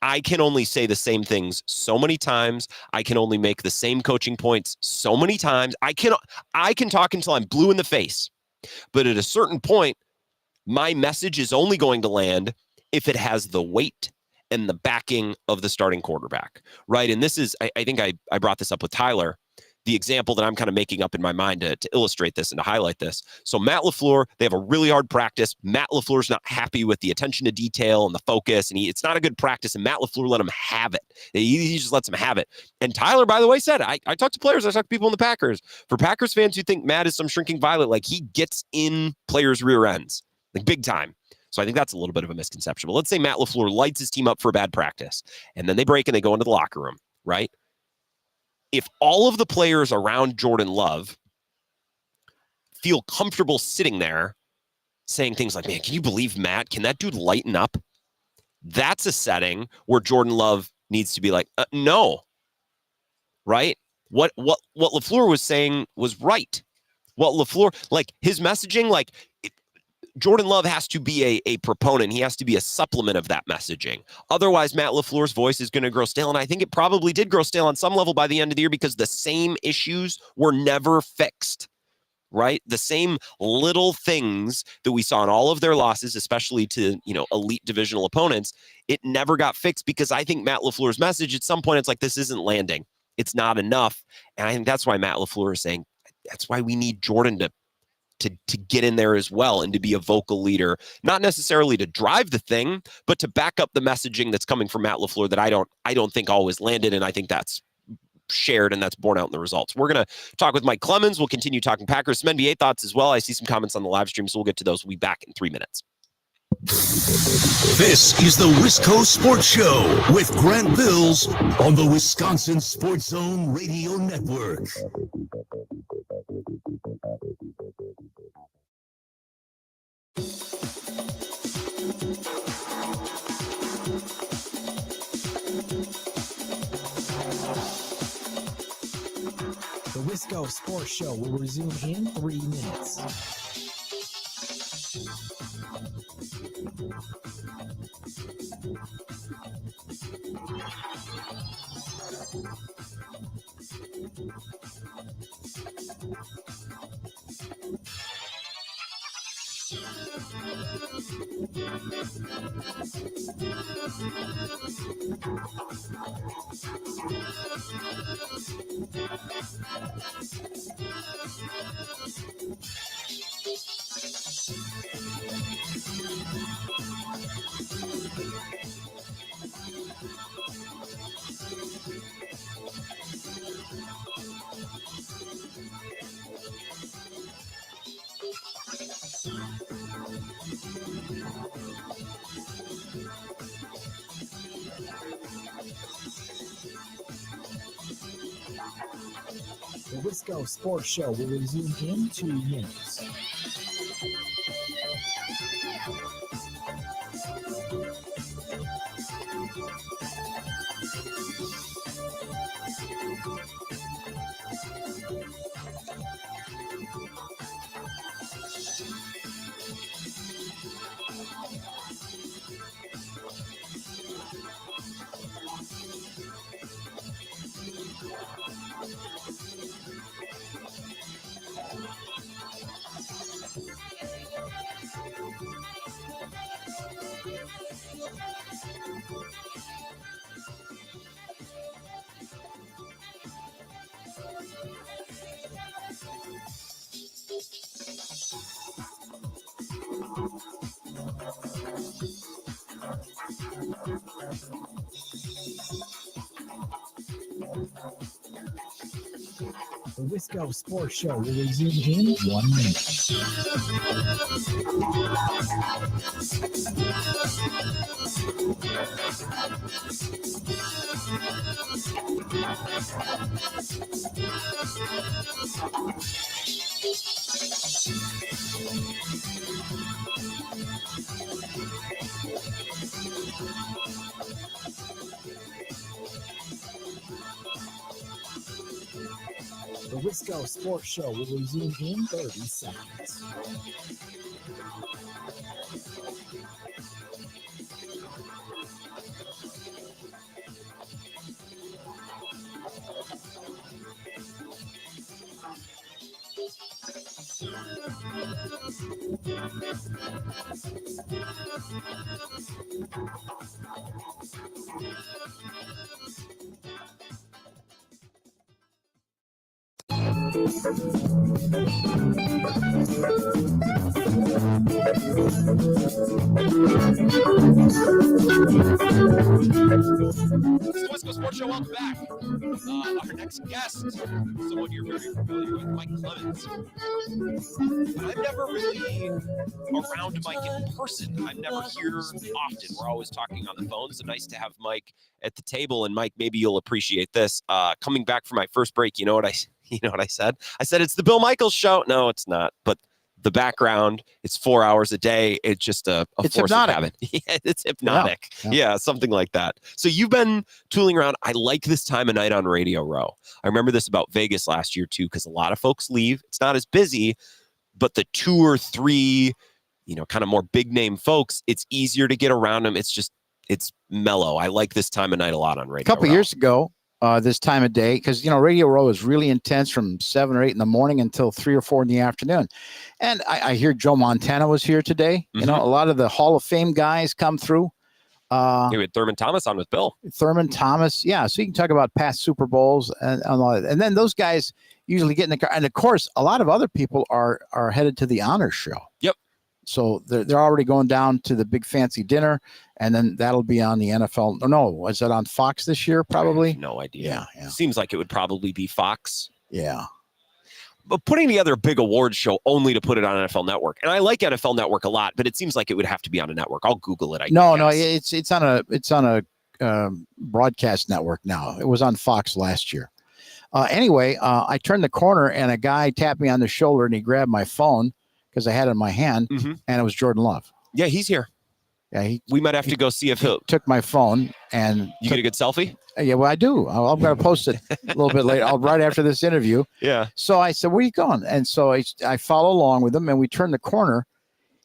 I can only say the same things so many times. I can only make the same coaching points so many times. I can talk until I'm blue in the face. But at a certain point, my message is only going to land if it has the weight and the backing of the starting quarterback, right? And this is, I think I brought this up with Tyler, the example that I'm kind of making up in my mind to illustrate this and to highlight this. So Matt LaFleur, they have a really hard practice. Matt LaFleur's not happy with the attention to detail and the focus, and it's not a good practice, and Matt LaFleur let him have it. He just lets him have it. And Tyler, by the way, said, I talk to players, I talk to people in the Packers. For Packers fans who think Matt is some shrinking violet, like, he gets in players' rear ends, like, big time. So I think that's a little bit of a misconception. But let's say Matt LaFleur lights his team up for a bad practice, and then they break and they go into the locker room, right? If all of the players around Jordan Love feel comfortable sitting there saying things like, man, can you believe Matt? Can that dude lighten up? That's a setting where Jordan Love needs to be like, no, right? What LaFleur was saying was right. What LaFleur, like, his messaging, like, Jordan Love has to be a proponent. He has to be a supplement of that messaging. Otherwise, Matt LaFleur's voice is going to grow stale. And I think it probably did grow stale on some level by the end of the year, because the same issues were never fixed, right? The same little things that we saw in all of their losses, especially to, elite divisional opponents, it never got fixed, because I think Matt LaFleur's message at some point, it's like, this isn't landing. It's not enough. And I think that's why Matt LaFleur is saying, that's why we need Jordan to get in there as well and to be a vocal leader, not necessarily to drive the thing, but to back up the messaging that's coming from Matt LaFleur that I don't think always landed. And I think that's shared and that's borne out in the results. We're going to talk with Mike Clemens. We'll continue talking Packers, some NBA thoughts as well. I see some comments on the live stream, so we'll get to those. We'll be back in 3 minutes. This is the Wisco Sports Show with Grant Bills on the Wisconsin Sports Zone Radio Network. The Wisco Sports Show will resume in 3 minutes. The Wisco Sports Show will resume in 2 minutes. The Wisco Sports Show will resume in 1 minute. The Wisco Sports Show will resume in 30 seconds. Wisco Sports Show, welcome back. Our next guest, someone you're very familiar with, Mike Clemens. I'm never really around Mike in person. I'm never here often. We're always talking on the phone. So nice to have Mike at the table. And Mike, maybe you'll appreciate this. Coming back from my first break, you know what I said? I said it's the Bill Michaels Show. No, it's not. But the background, it's 4 hours a day. It's just a it's force hypnotic. of habit. Yeah, it's hypnotic. Yeah. Yeah, something like that. So you've been tooling around. I like this time of night on Radio Row. I remember this about Vegas last year too, because a lot of folks leave. It's not as busy, but the 2 or 3, kind of more big name folks, it's easier to get around them. It's mellow. I like this time of night a lot on Radio A couple Row. years ago, this time of day, because Radio Row is really intense from 7 or 8 in the morning until 3 or 4 in the afternoon. And I hear Joe Montana was here today. Mm-hmm. A lot of the Hall of Fame guys come through. We had Thurman Thomas on with Bill. Thurman Thomas, yeah. So you can talk about past Super Bowls and then those guys usually get in the car. And of course, a lot of other people are headed to the honors show. Yep. So they're already going down to the big fancy dinner, and then that'll be on the NFL. No, was that on Fox this year? Probably. No idea. Yeah. Seems like it would probably be Fox. Yeah. putting together a big awards show only to put it on NFL Network. And I like NFL Network a lot, but it seems like it would have to be on a network. I'll Google it. No, it's on a broadcast network now. It was on Fox last year. Anyway, I turned the corner and a guy tapped me on the shoulder and he grabbed my phone because I had it in my hand, and it was Jordan Love. Yeah, he's here. Yeah, we might have to go see if he took my phone and you get a good selfie. Yeah, well, I do. I'm going to post it a little bit later. Right after this interview. Yeah. So I said, "Where are you going?" And so I follow along with him, and we turn the corner.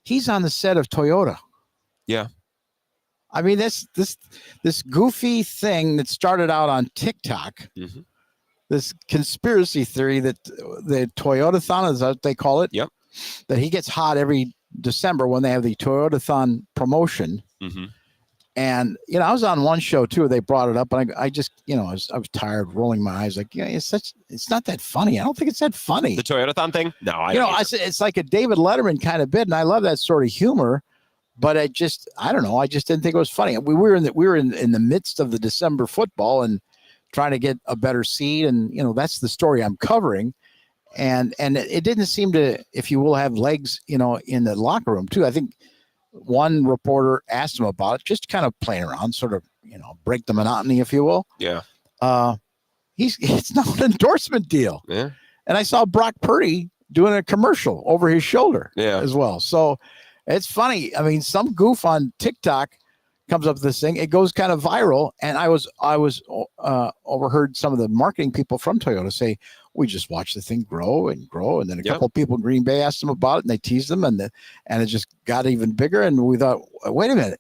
He's on the set of Toyota. Yeah. I mean, this goofy thing that started out on TikTok, this conspiracy theory that the Toyota-thon is what they call it. Yep. That he gets hot every December when they have the Toyota-thon promotion. And, I was on one show too. They brought it up, and I just, I was tired, rolling my eyes, like, it's not that funny. I don't think it's that funny. The Toyota-thon thing? No, I said it's like a David Letterman kind of bit, and I love that sort of humor. But I don't know. I just didn't think it was funny. We were in the midst of the December football and trying to get a better seed, and that's the story I'm covering. And it didn't seem to, if you will, have legs, in the locker room too. I think one reporter asked him about it, just kind of playing around, sort of, break the monotony, if you will. Yeah. It's not an endorsement deal. Yeah. And I saw Brock Purdy doing a commercial over his shoulder as well. So it's funny. I mean, some goof on TikTok comes up with this thing. It goes kind of viral. And I was overheard some of the marketing people from Toyota say, we just watched the thing grow and grow. And then a couple of people in Green Bay asked them about it, and they teased them, and it just got even bigger. And we thought, wait a minute,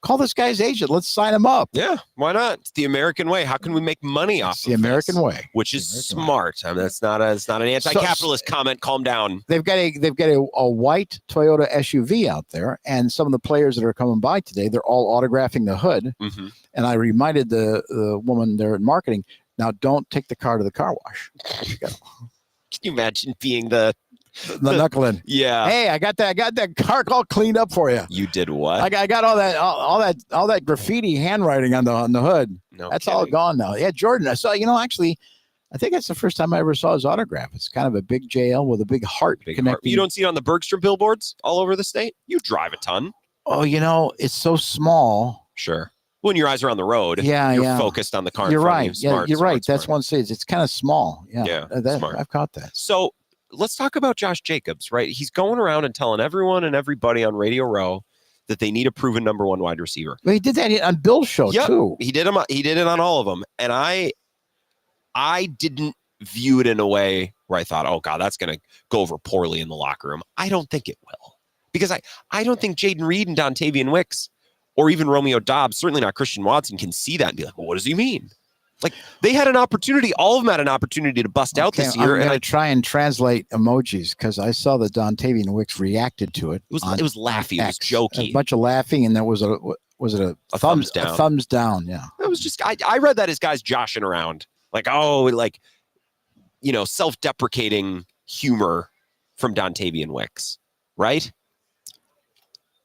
call this guy's agent. Let's sign him up. Yeah, why not? It's the American way. How can we make money off the American way? Which is smart. I mean, it's not an anti-capitalist comment. Calm down. They've got a white Toyota SUV out there, and some of the players that are coming by today, they're all autographing the hood. And I reminded the woman there in marketing, now don't take the car to the car wash. Can you imagine being the knuckle in? Yeah. Hey, I got that car all cleaned up for you. You did what? I got all that graffiti handwriting on the hood. No, that's all gone now. Yeah, Jordan. I saw. Actually, I think that's the first time I ever saw his autograph. It's kind of a big JL with a big heart connecting. You don't see it on the Bergstrom billboards all over the state? You drive a ton. Oh, it's so small. Sure. When your eyes are on the road, you're focused on the car. You're right. Smart, you're right. Smart. That's one stage. It's kind of small. Yeah. Smart. I've caught that. So let's talk about Josh Jacobs, right? He's going around and telling everyone and everybody on Radio Row that they need a proven number one wide receiver. Well, he did that on Bill's show too. He did it on all of them. And I didn't view it in a way where I thought, oh God, that's going to go over poorly in the locker room. I don't think it will. Because I don't think Jaden Reed and Dontavian Wicks or even Romeo Dobbs, certainly not Christian Watson, can see that and be like, well, what does he mean? Like, they had an opportunity. All of them had an opportunity to bust out this year. I'm going to try and translate emojis because I saw that Dontavian Wicks reacted to it. It was laughy. It was jokey. A bunch of laughing, and there was a thumbs down? A thumbs down, yeah. It was just, I read that as guys joshing around. Like, self-deprecating humor from Dontavian Wicks, right?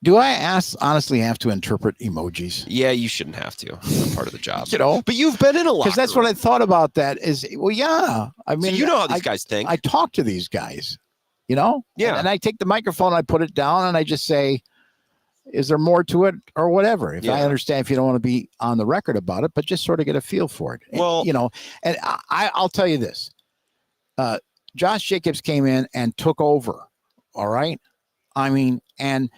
Do I honestly have to interpret emojis? Yeah, you shouldn't have to. It's part of the job. But you've been in a lot. Because that's what I thought about that is, well, yeah. I mean, so how these guys think. I talk to these guys, Yeah. And I take the microphone, I put it down, and I just say, is there more to it or whatever? I understand if you don't want to be on the record about it, but just sort of get a feel for it. Well, and I'll tell you this. Josh Jacobs came in and took over. All right. I mean, and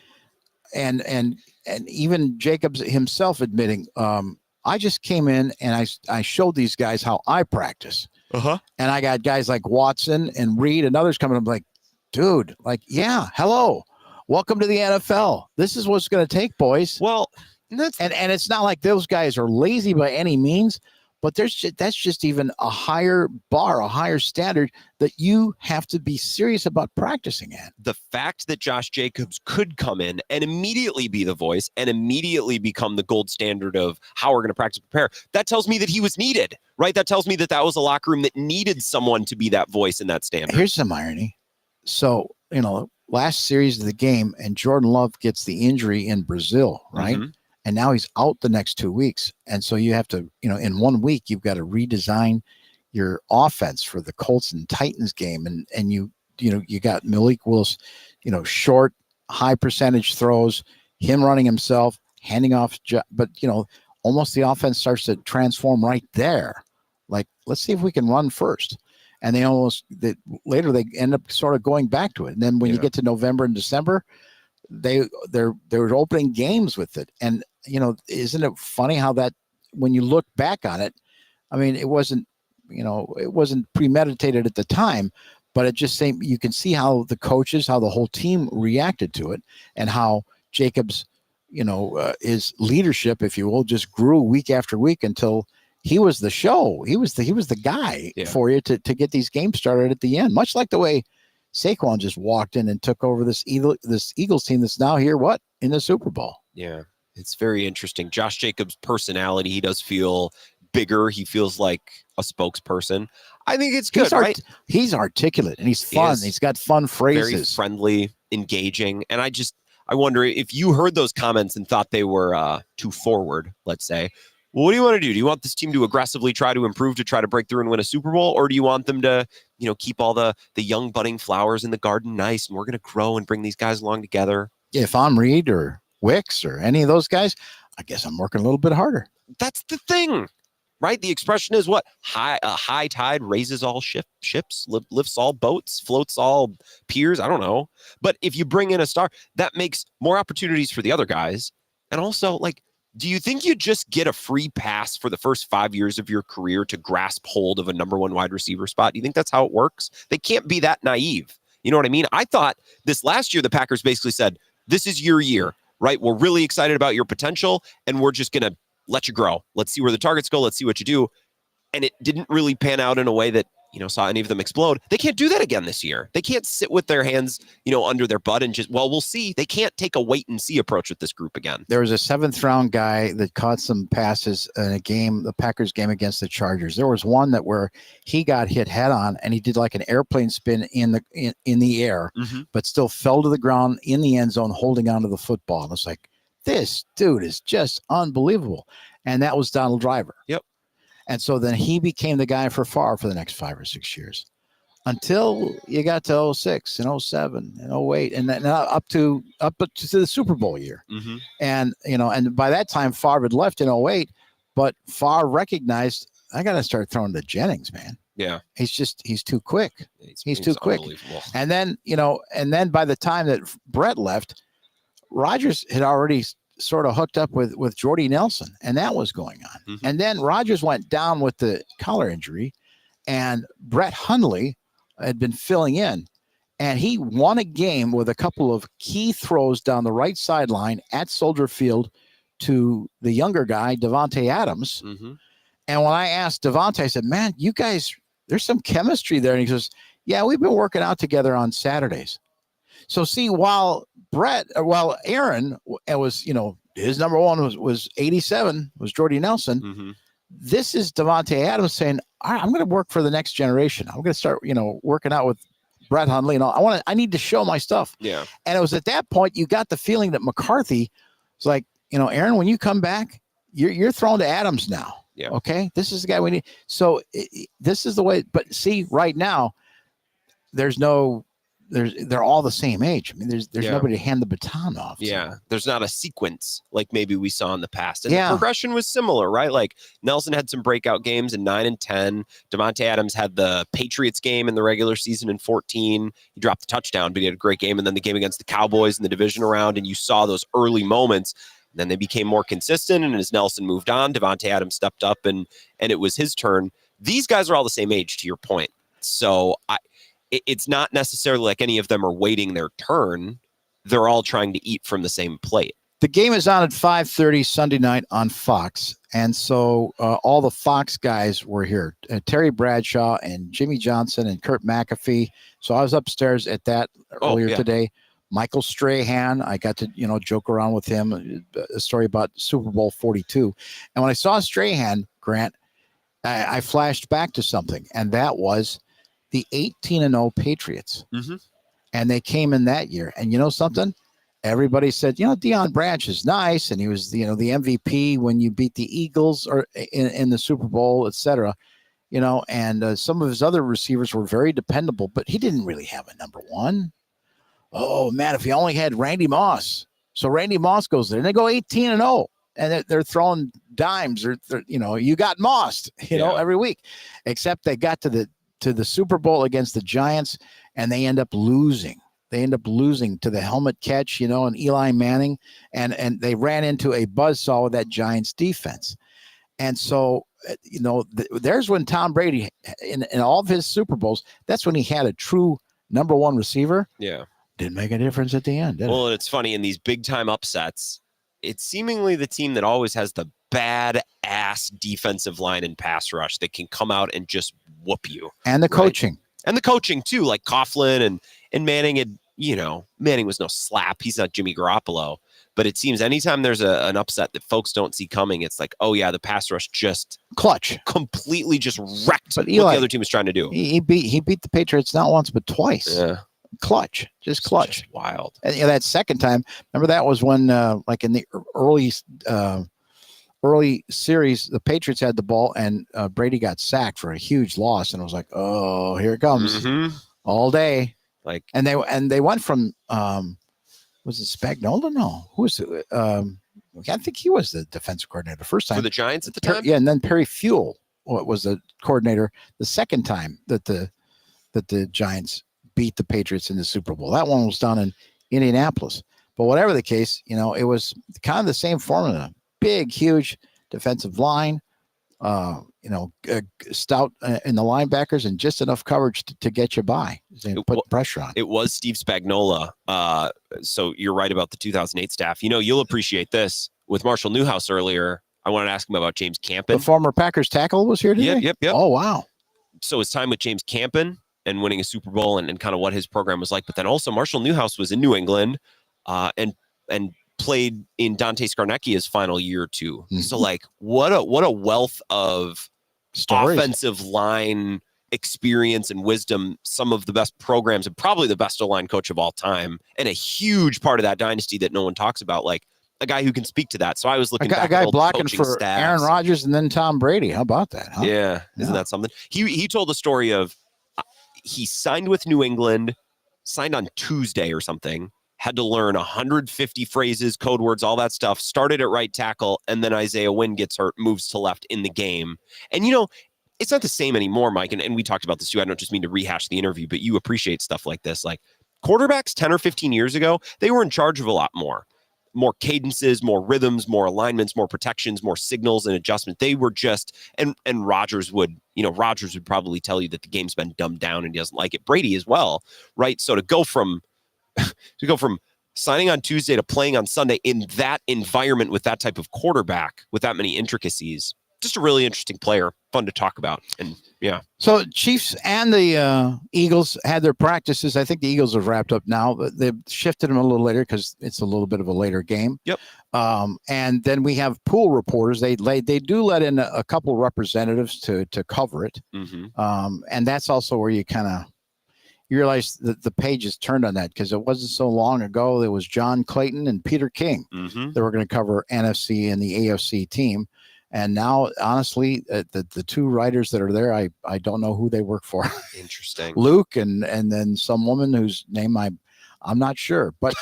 even Jacobs himself admitting, I just came in and I showed these guys how I practice. And I got guys like Watson and Reed and others coming up like, dude, hello, welcome to the NFL. This is what's going to take, boys. Well, and it's not like those guys are lazy by any means, but that's just even a higher bar, a higher standard that you have to be serious about practicing at. The fact that Josh Jacobs could come in and immediately be the voice and immediately become the gold standard of how we're going to practice prepare, that tells me that he was needed, right? That tells me that was a locker room that needed someone to be that voice and that standard. Here's some irony. So, last series of the game, and Jordan Love gets the injury in Brazil, right? And now he's out the next 2 weeks. And so you have to, in 1 week, you've got to redesign, your offense for the Colts and Titans game, and you got Malik Willis, short, high percentage throws, him running himself, handing off, but almost the offense starts to transform right there. Like, let's see if we can run first. And later they end up sort of going back to it. And then when you get to November and December, they're opening games with it. And isn't it funny how that, when you look back on it, I mean, it wasn't premeditated at the time, but it just you can see how the coaches, how the whole team reacted to it, and how Jacobs, his leadership, if you will, just grew week after week until he was the show. He was the guy for you to get these games started at the end, much like the way Saquon just walked in and took over this Eagles team that's now here, in the Super Bowl. Yeah, it's very interesting. Josh Jacobs' personality, he does feel bigger. He feels like a spokesperson. I think it's good, right? He's articulate and he's fun. He's got fun phrases. Very friendly, engaging. And I wonder if you heard those comments and thought they were too forward, let's say. Well, what do you want to do? Do you want this team to aggressively try to improve, to try to break through and win a Super Bowl? Or do you want them to, keep all the young budding flowers in the garden nice, and we're going to grow and bring these guys along together? If I'm Reed or Wicks or any of those guys, I guess I'm working a little bit harder. That's the thing, right? The expression is what? A high tide raises all ships, lifts all boats, floats all piers. I don't know. But if you bring in a star, that makes more opportunities for the other guys. And also, do you think you just get a free pass for the first 5 years of your career to grasp hold of a number one wide receiver spot? Do you think that's how it works? They can't be that naive. You know what I mean? I thought this last year, the Packers basically said, this is your year, right? We're really excited about your potential, and we're just going to let you grow. Let's see where the targets go. Let's see what you do. And it didn't really pan out in a way that, saw any of them explode. They can't do that again this year. They can't sit with their hands, under their butt and just, we'll see. They can't take a wait and see approach with this group again. There was a 7th round guy that caught some passes in a game, the Packers game against the Chargers. There was one where he got hit head on and he did like an airplane spin in the air, but still fell to the ground in the end zone, holding onto the football. And it's like, this dude is just unbelievable. And that was Donald Driver. Yep. And so then he became the guy for Favre for the next 5 or 6 years, until you got to 06 and 07 and 08, and then up to the Super Bowl year. And and by that time Favre had left in 08, but Favre recognized, I got to start throwing to Jennings, man. Yeah, he's too quick. He's too quick. And then by the time that Brett left, Rodgers had already sort of hooked up with Jordy Nelson, and that was going on. And then Rodgers went down with the collar injury, and Brett Hundley had been filling in, and he won a game with a couple of key throws down the right sideline at Soldier Field to the younger guy, Davante Adams. And when I asked Davante, I said, man, you guys, there's some chemistry there. And he goes, yeah, we've been working out together on Saturdays. So see, while Aaron was, his number one was 87, was Jordy Nelson. This is Davante Adams saying, all right, I'm going to work for the next generation. I'm going to start, working out with Brett Hundley and all. I need to show my stuff. Yeah. And it was at that point you got the feeling that McCarthy was like, Aaron, when you come back, you're thrown to Adams now. Yeah. Okay. This is the guy we need. So this is the way. But see, right now, they're all the same age. I mean, there's nobody to hand the baton off. Yeah. There's not a sequence like maybe we saw in the past. And the progression was similar, right? Like Nelson had some breakout games in 9 and 10. Davante Adams had the Patriots game in the regular season in 14. He dropped the touchdown, but he had a great game. And then the game against the Cowboys in the division round, and you saw those early moments. And then they became more consistent. And as Nelson moved on, Davante Adams stepped up and it was his turn. These guys are all the same age, to your point. So it's not necessarily like any of them are waiting their turn. They're all trying to eat from the same plate. The game is on at 5:30 Sunday night on Fox. And so all the Fox guys were here, Terry Bradshaw and Jimmy Johnson and Kurt McAfee. So I was upstairs at that earlier today. Michael Strahan, I got to, joke around with him, a story about Super Bowl 42. And when I saw Strahan, Grant, I flashed back to something, and that was the 18-0 Patriots. And they came in that year. And you know something? Everybody said, Deion Branch is nice, and he was, the MVP when you beat the Eagles or in the Super Bowl, etc. and some of his other receivers were very dependable, but he didn't really have a number one. Oh man, if he only had Randy Moss. So Randy Moss goes there and they go 18-0 and they're throwing dimes or you got mossed, every week, except they got to the Super Bowl against the Giants and they end up losing. They end up losing to the helmet catch, and Eli Manning, and they ran into a buzzsaw with that Giants defense. And so, there's when Tom Brady, in all of his Super Bowls, that's when he had a true number one receiver. Yeah. Didn't make a difference at the end, did it? Well, and it's funny, in these big time upsets, it's seemingly the team that always has the bad ass defensive line and pass rush that can come out and just whoop you. And the coaching. And the coaching too, like Coughlin and Manning had, Manning was no slap. He's not Jimmy Garoppolo. But it seems anytime there's an upset that folks don't see coming, it's like, oh yeah, the pass rush just clutch, completely just wrecked but what Eli, the other team was trying to do. He beat the Patriots not once but twice. Yeah. Clutch. Just wild. And that second time, remember that was when like in the early series, the Patriots had the ball and Brady got sacked for a huge loss, and it was like, oh, here it comes all day. And they went from was it Spagnuolo? No, who was it? I think he was the defensive coordinator the first time for the Giants at the time. Yeah, and then Perry Fuel was the coordinator the second time that the Giants beat the Patriots in the Super Bowl. That one was down in Indianapolis. But whatever the case, it was kind of the same formula. Big, huge defensive line, stout in the linebackers and just enough coverage to get you by. Put pressure on. It was Steve Spagnuolo. So you're right about the 2008 staff. You'll appreciate this. With Marshall Newhouse earlier, I wanted to ask him about James Campen. The former Packers tackle was here today? Yep. Oh, wow. So his time with James Campen and winning a Super Bowl and kind of what his program was like. But then also Marshall Newhouse was in New England and played in Dante Scarnecchia's final year or two. Mm-hmm. So what a wealth of stories, offensive line experience and wisdom, some of the best programs and probably the best O-line coach of all time, and a huge part of that dynasty that no one talks about, like a guy who can speak to that. So I was looking a guy blocking for stats. Aaron Rodgers and then Tom Brady. How about that? Huh? Yeah. Isn't that something? He told the story of he signed with New England, signed on Tuesday or something, had to learn 150 phrases, code words, all that stuff, started at right tackle, and then Isaiah Wynn gets hurt, moves to left in the game. And, it's not the same anymore, Mike, and we talked about this too. I don't just mean to rehash the interview, but you appreciate stuff like this. Like quarterbacks 10 or 15 years ago, they were in charge of a lot more cadences, more rhythms, more alignments, more protections, more signals and adjustments. They were just, and Rodgers would probably tell you that the game's been dumbed down and he doesn't like it. Brady as well, right? So to go from signing on Tuesday to playing on Sunday in that environment with that type of quarterback, with that many intricacies, just a really interesting player, fun to talk about. And yeah. So Chiefs and the Eagles had their practices. I think the Eagles have wrapped up now. They've shifted them a little later because it's a little bit of a later game. Yep. And then we have pool reporters. They do let in a couple representatives to cover it. Mm-hmm. And that's also where you realize that the page is turned on that because it wasn't so long ago. There was John Clayton and Peter King that were going to cover NFC and the AFC team. And now, honestly, the two writers that are there, I don't know who they work for. Interesting. Luke and then some woman whose name I'm not sure. But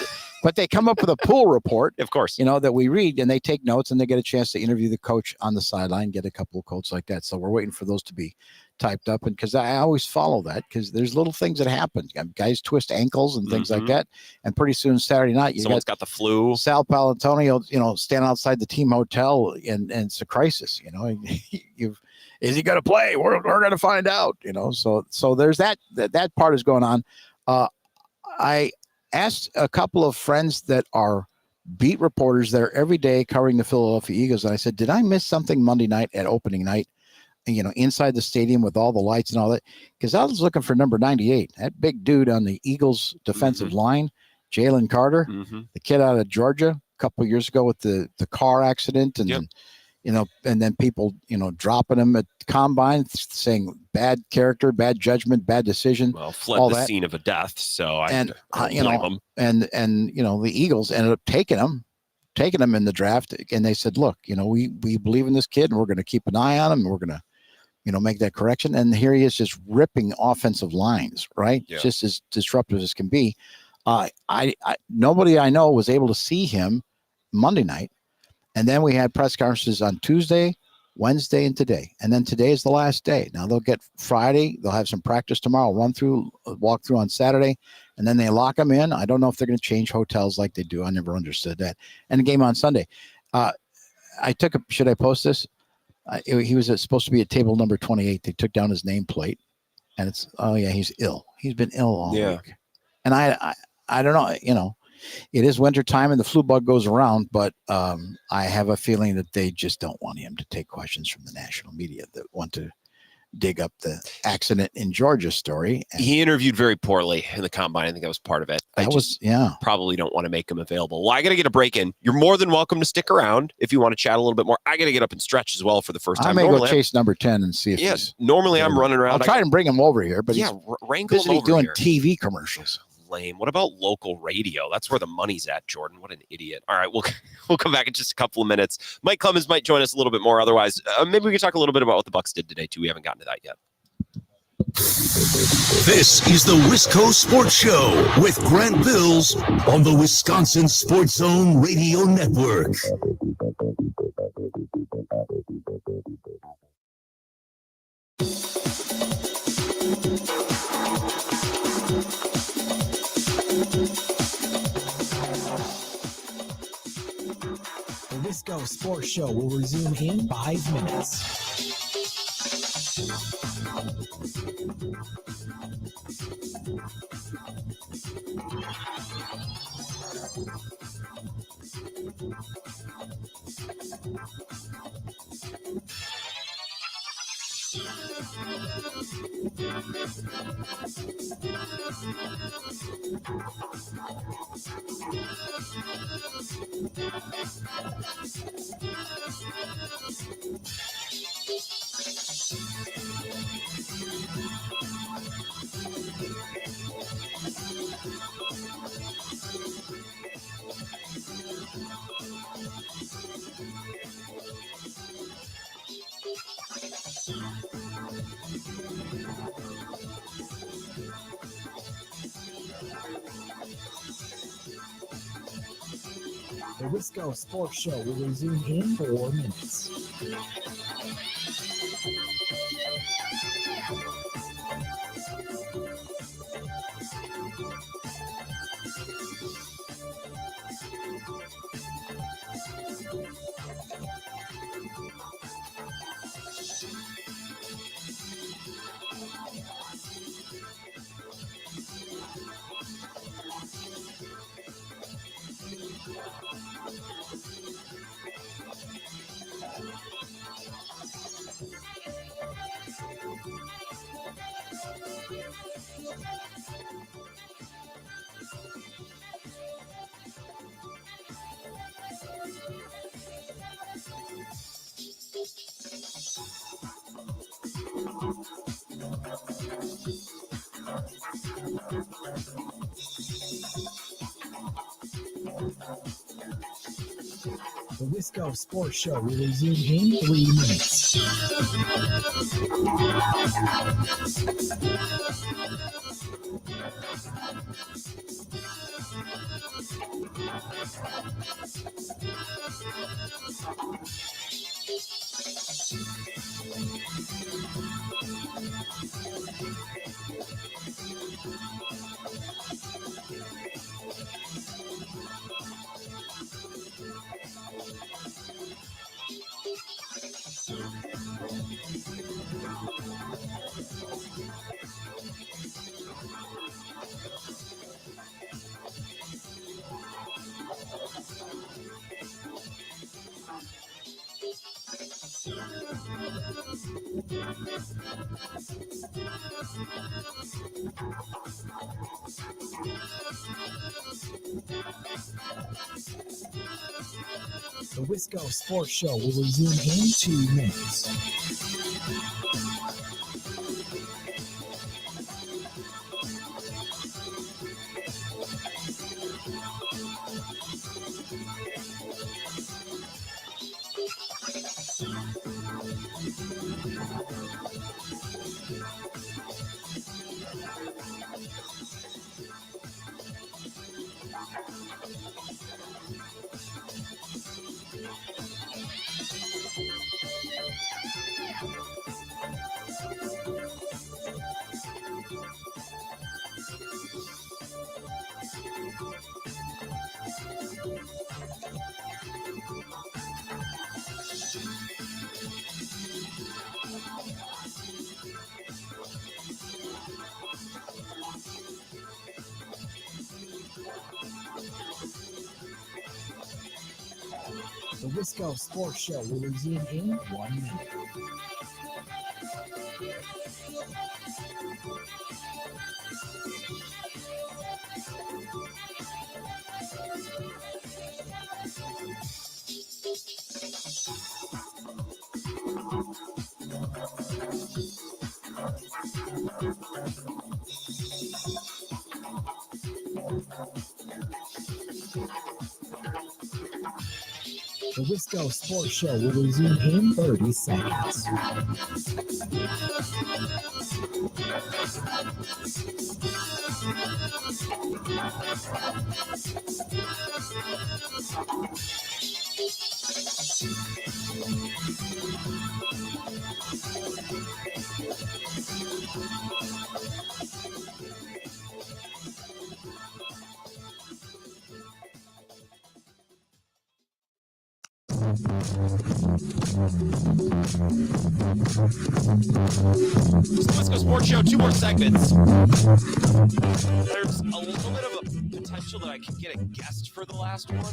they come up with a pool report, of course, that we read, and they take notes and they get a chance to interview the coach on the sideline, get a couple of quotes like that. So we're waiting for those to be typed up, and because I always follow that because there's little things that happen. Guys twist ankles and things like that, and pretty soon Saturday night someone's got the flu. Sal Paolantonio, stand outside the team hotel, and it's a crisis. Is he going to play? We're going to find out. So there's that part is going on. I asked a couple of friends that are beat reporters there every day covering the Philadelphia Eagles, and I said, did I miss something Monday night at opening night? Inside the stadium with all the lights and all that, because I was looking for number 98, that big dude on the Eagles defensive line, Jalen Carter, the kid out of Georgia a couple of years ago with the car accident, and and then people dropping him at Combine, saying bad character, bad judgment, bad decision. Well, fled the scene of a death, so I blame him. And the Eagles ended up taking him in the draft, and they said, look, we believe in this kid, and we're going to keep an eye on him, and we're going to make that correction. And here he is just ripping offensive lines, right? Yeah. Just as disruptive as can be. Nobody I know was able to see him Monday night. And then we had press conferences on Tuesday, Wednesday, and today. And then today is the last day. Now they'll get Friday. They'll have some practice tomorrow, walk through on Saturday, and then they lock them in. I don't know if they're going to change hotels like they do. I never understood that. And the game on Sunday. Should I post this? He was supposed to be at table number 28. They took down his nameplate, and he's ill. He's been ill all week. And I don't know, it is winter time and the flu bug goes around, but I have a feeling that they just don't want him to take questions from the national media that want to dig up the accident in Georgia story. And he interviewed very poorly in the combine. I think that was part of it. Probably don't want to make him available. Well, I got to get a break in. You're more than welcome to stick around if you want to chat a little bit more. I got to get up and stretch as well for the first time. I may go chase number 10 and see if he's... Normally I'm running around. I'll try and bring him over here, but he's busy doing TV commercials. Lame. What about local radio? That's where the money's at, Jordan. What an idiot. All right, we'll come back in just a couple of minutes. Mike Clemens might join us a little bit more. Otherwise, maybe we can talk a little bit about what the Bucs did today, too. We haven't gotten to that yet. This is the Wisco Sports Show with Grant Bills on the Wisconsin Sports Zone Radio Network. The Wisco Sports Show will resume in 5 minutes. The Wisco Sports Show will resume in 4 minutes. The Wisco Sports Show will resume in 3 minutes. The Wisco Sports Show will resume in 2 minutes. The Wisco Sports Show will resume in 1 minute. The Wisco Sports Show will resume in 30 seconds. Let's go Sports Show. 2 more segments. There's a little bit of a potential that I could get a guest for the last one.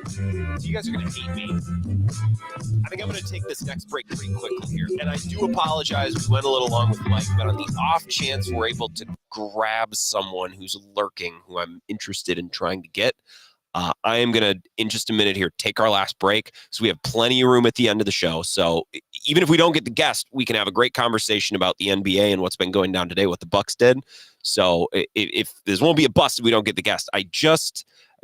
So you guys are going to hate me. I think I'm going to take this next break pretty quickly here. And I do apologize. We went a little long with Mike, but on the off chance we're able to grab someone who's lurking, who I'm interested in trying to get, I am going to, in just a minute here, take our last break. So we have plenty of room at the end of the show. So even if we don't get the guest, we can have a great conversation about the NBA and what's been going down today, what the Bucks did. So if this won't be a bust if we don't get the guest. I've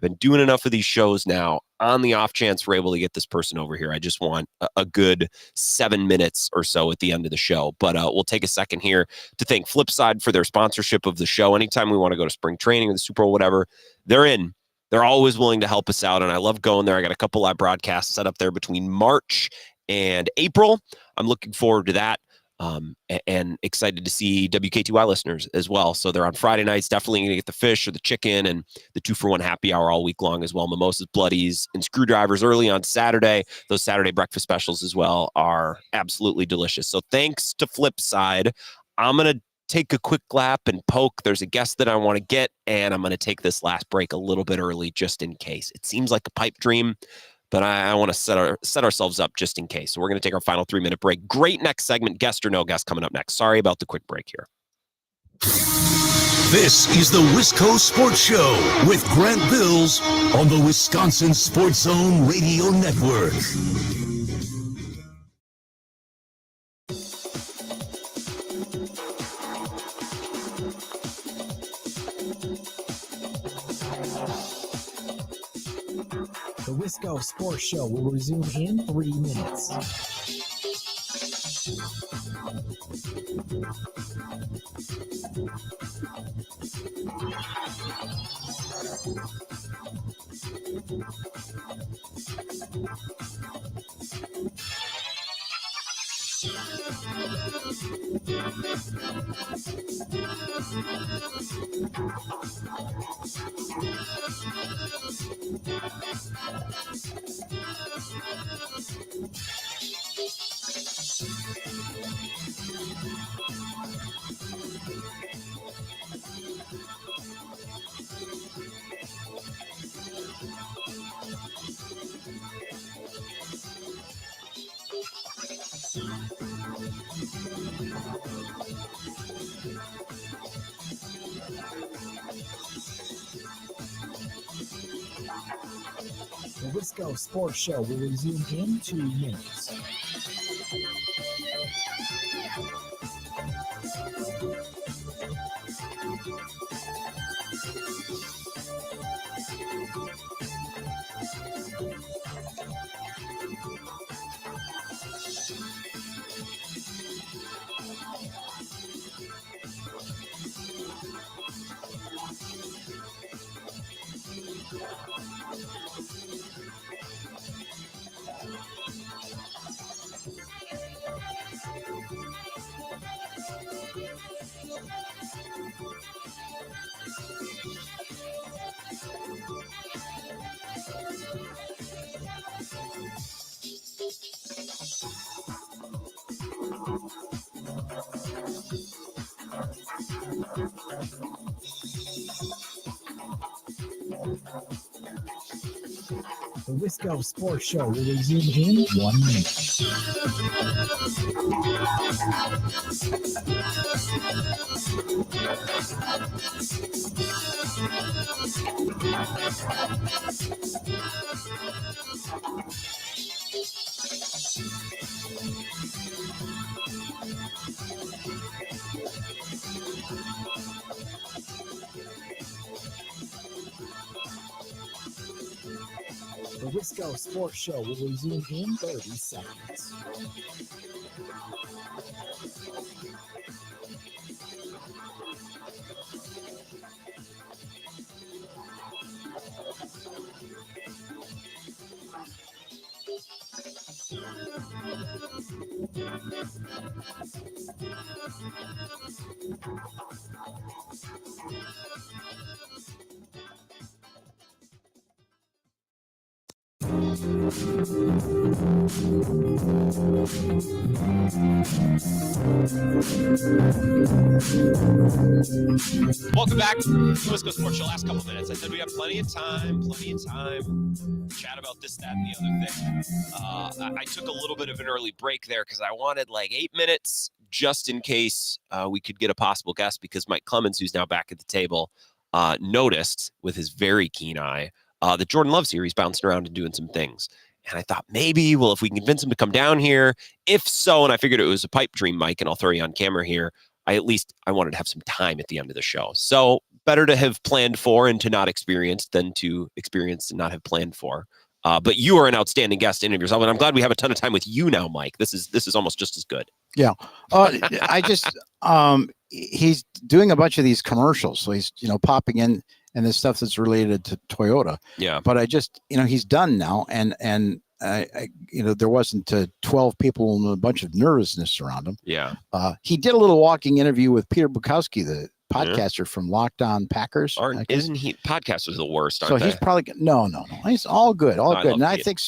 been doing enough of these shows now. On the off chance we're able to get this person over here, I just want a good 7 minutes or so at the end of the show. But we'll take a second here to thank Flipside for their sponsorship of the show. Anytime we want to go to spring training or the Super Bowl, whatever, they're in. They're always willing to help us out, and I love going there. I got a couple live broadcasts set up there between March and April. I'm looking forward to that, and excited to see WK2I listeners as well. So they're on Friday nights. Definitely going to get the fish or the chicken and the 2-for-1 happy hour all week long as well. Mimosas, bloodies, and screwdrivers early on Saturday. Those Saturday breakfast specials as well are absolutely delicious. So thanks to Flipside. I'm going to take a quick lap and poke. There's a guest that I want to get, and I'm going to take this last break a little bit early just in case. It seems like a pipe dream, but I want to set ourselves up just in case. So we're going to take our final 3-minute break. Great next segment, guest or no guest, coming up next. Sorry about the quick break here. This is the Wisco Sports Show with Grant Bills on the Wisconsin Sports Zone Radio Network. The Wisco Sports Show will resume in 3 minutes. The Wisco Sports Show will resume in 2 minutes. The Wisco Sports Show will resume in 1 minute. The Wisco Sports Show will resume in 30 seconds. Welcome back to Wisco Sports Show. Last couple minutes. I said we have plenty of time to chat about this, that, and the other thing. I took a little bit of an early break there because I wanted like 8 minutes just in case we could get a possible guest, because Mike Clemens, who's now back at the table, noticed with his very keen eye that Jordan Love's here. He's bouncing around and doing some things. And I thought maybe, well, if we can convince him to come down here, if so, and I figured it was a pipe dream, Mike, and I'll throw you on camera here. I wanted to have some time at the end of the show. So better to have planned for and to not experience than to experience and not have planned for. But you are an outstanding guest in of yourself, and I'm glad we have a ton of time with you now, Mike. This is almost just as good. Yeah. I just he's doing a bunch of these commercials, so he's popping in and the stuff that's related to Toyota. Yeah. But I just he's done now, and there wasn't 12 people and a bunch of nervousness around him. Yeah. He did a little walking interview with Peter Bukowski, the podcaster from Locked On Packers. Isn't he? Podcasters are the worst, aren't so they? he's probably no. He's all good, all No, I good. love And I Pete. think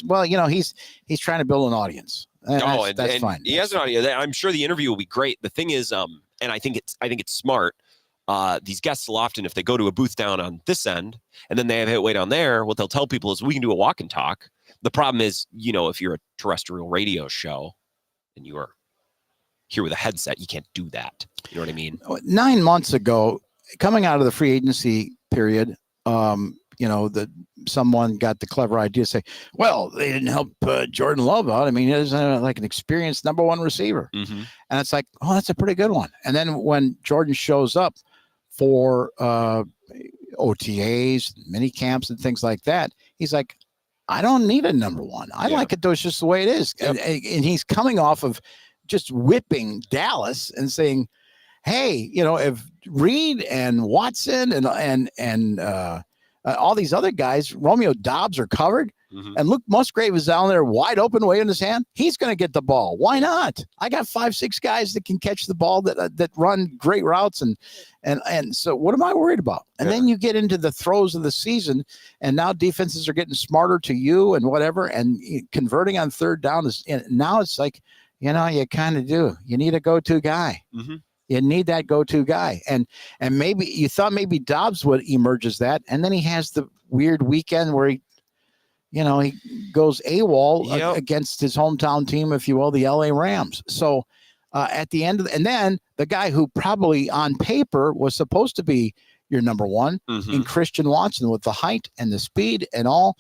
he's trying to build an audience. And that's fine. He has an audience. I'm sure the interview will be great. The thing is, and I think it's smart. These guests will often, if they go to a booth down on this end and then they have it way down there, what they'll tell people is we can do a walk and talk. The problem is, if you're a terrestrial radio show and you are here with a headset, you can't do that. You know what I mean? 9 months ago, coming out of the free agency period, someone got the clever idea to say, well, they didn't help Jordan Love out. I mean, he's like an experienced number one receiver. Mm-hmm. And it's like, oh, that's a pretty good one. And then when Jordan shows up for OTAs, mini camps and things like that, he's like, I don't need a number one. I like it though, it's just the way it is. Yep. And he's coming off of just whipping Dallas and saying, hey, if Reed and Watson and all these other guys, Romeo Dobbs are covered, and Luke Musgrave is down there wide open, waving his hand, he's going to get the ball. Why not? I got 5-6 guys that can catch the ball that run great routes, and so what am I worried about? And then you get into the throes of the season, and now defenses are getting smarter to you and whatever, and converting on third down and now it's like, you kind of do. You need a go-to guy. Mm-hmm. You need that go-to guy. And maybe you thought maybe Dobbs would emerge as that. And then he has the weird weekend where he goes AWOL against his hometown team, if you will, the LA Rams. So at the end and then the guy who probably on paper was supposed to be your number one in Christian Watson with the height and the speed and all,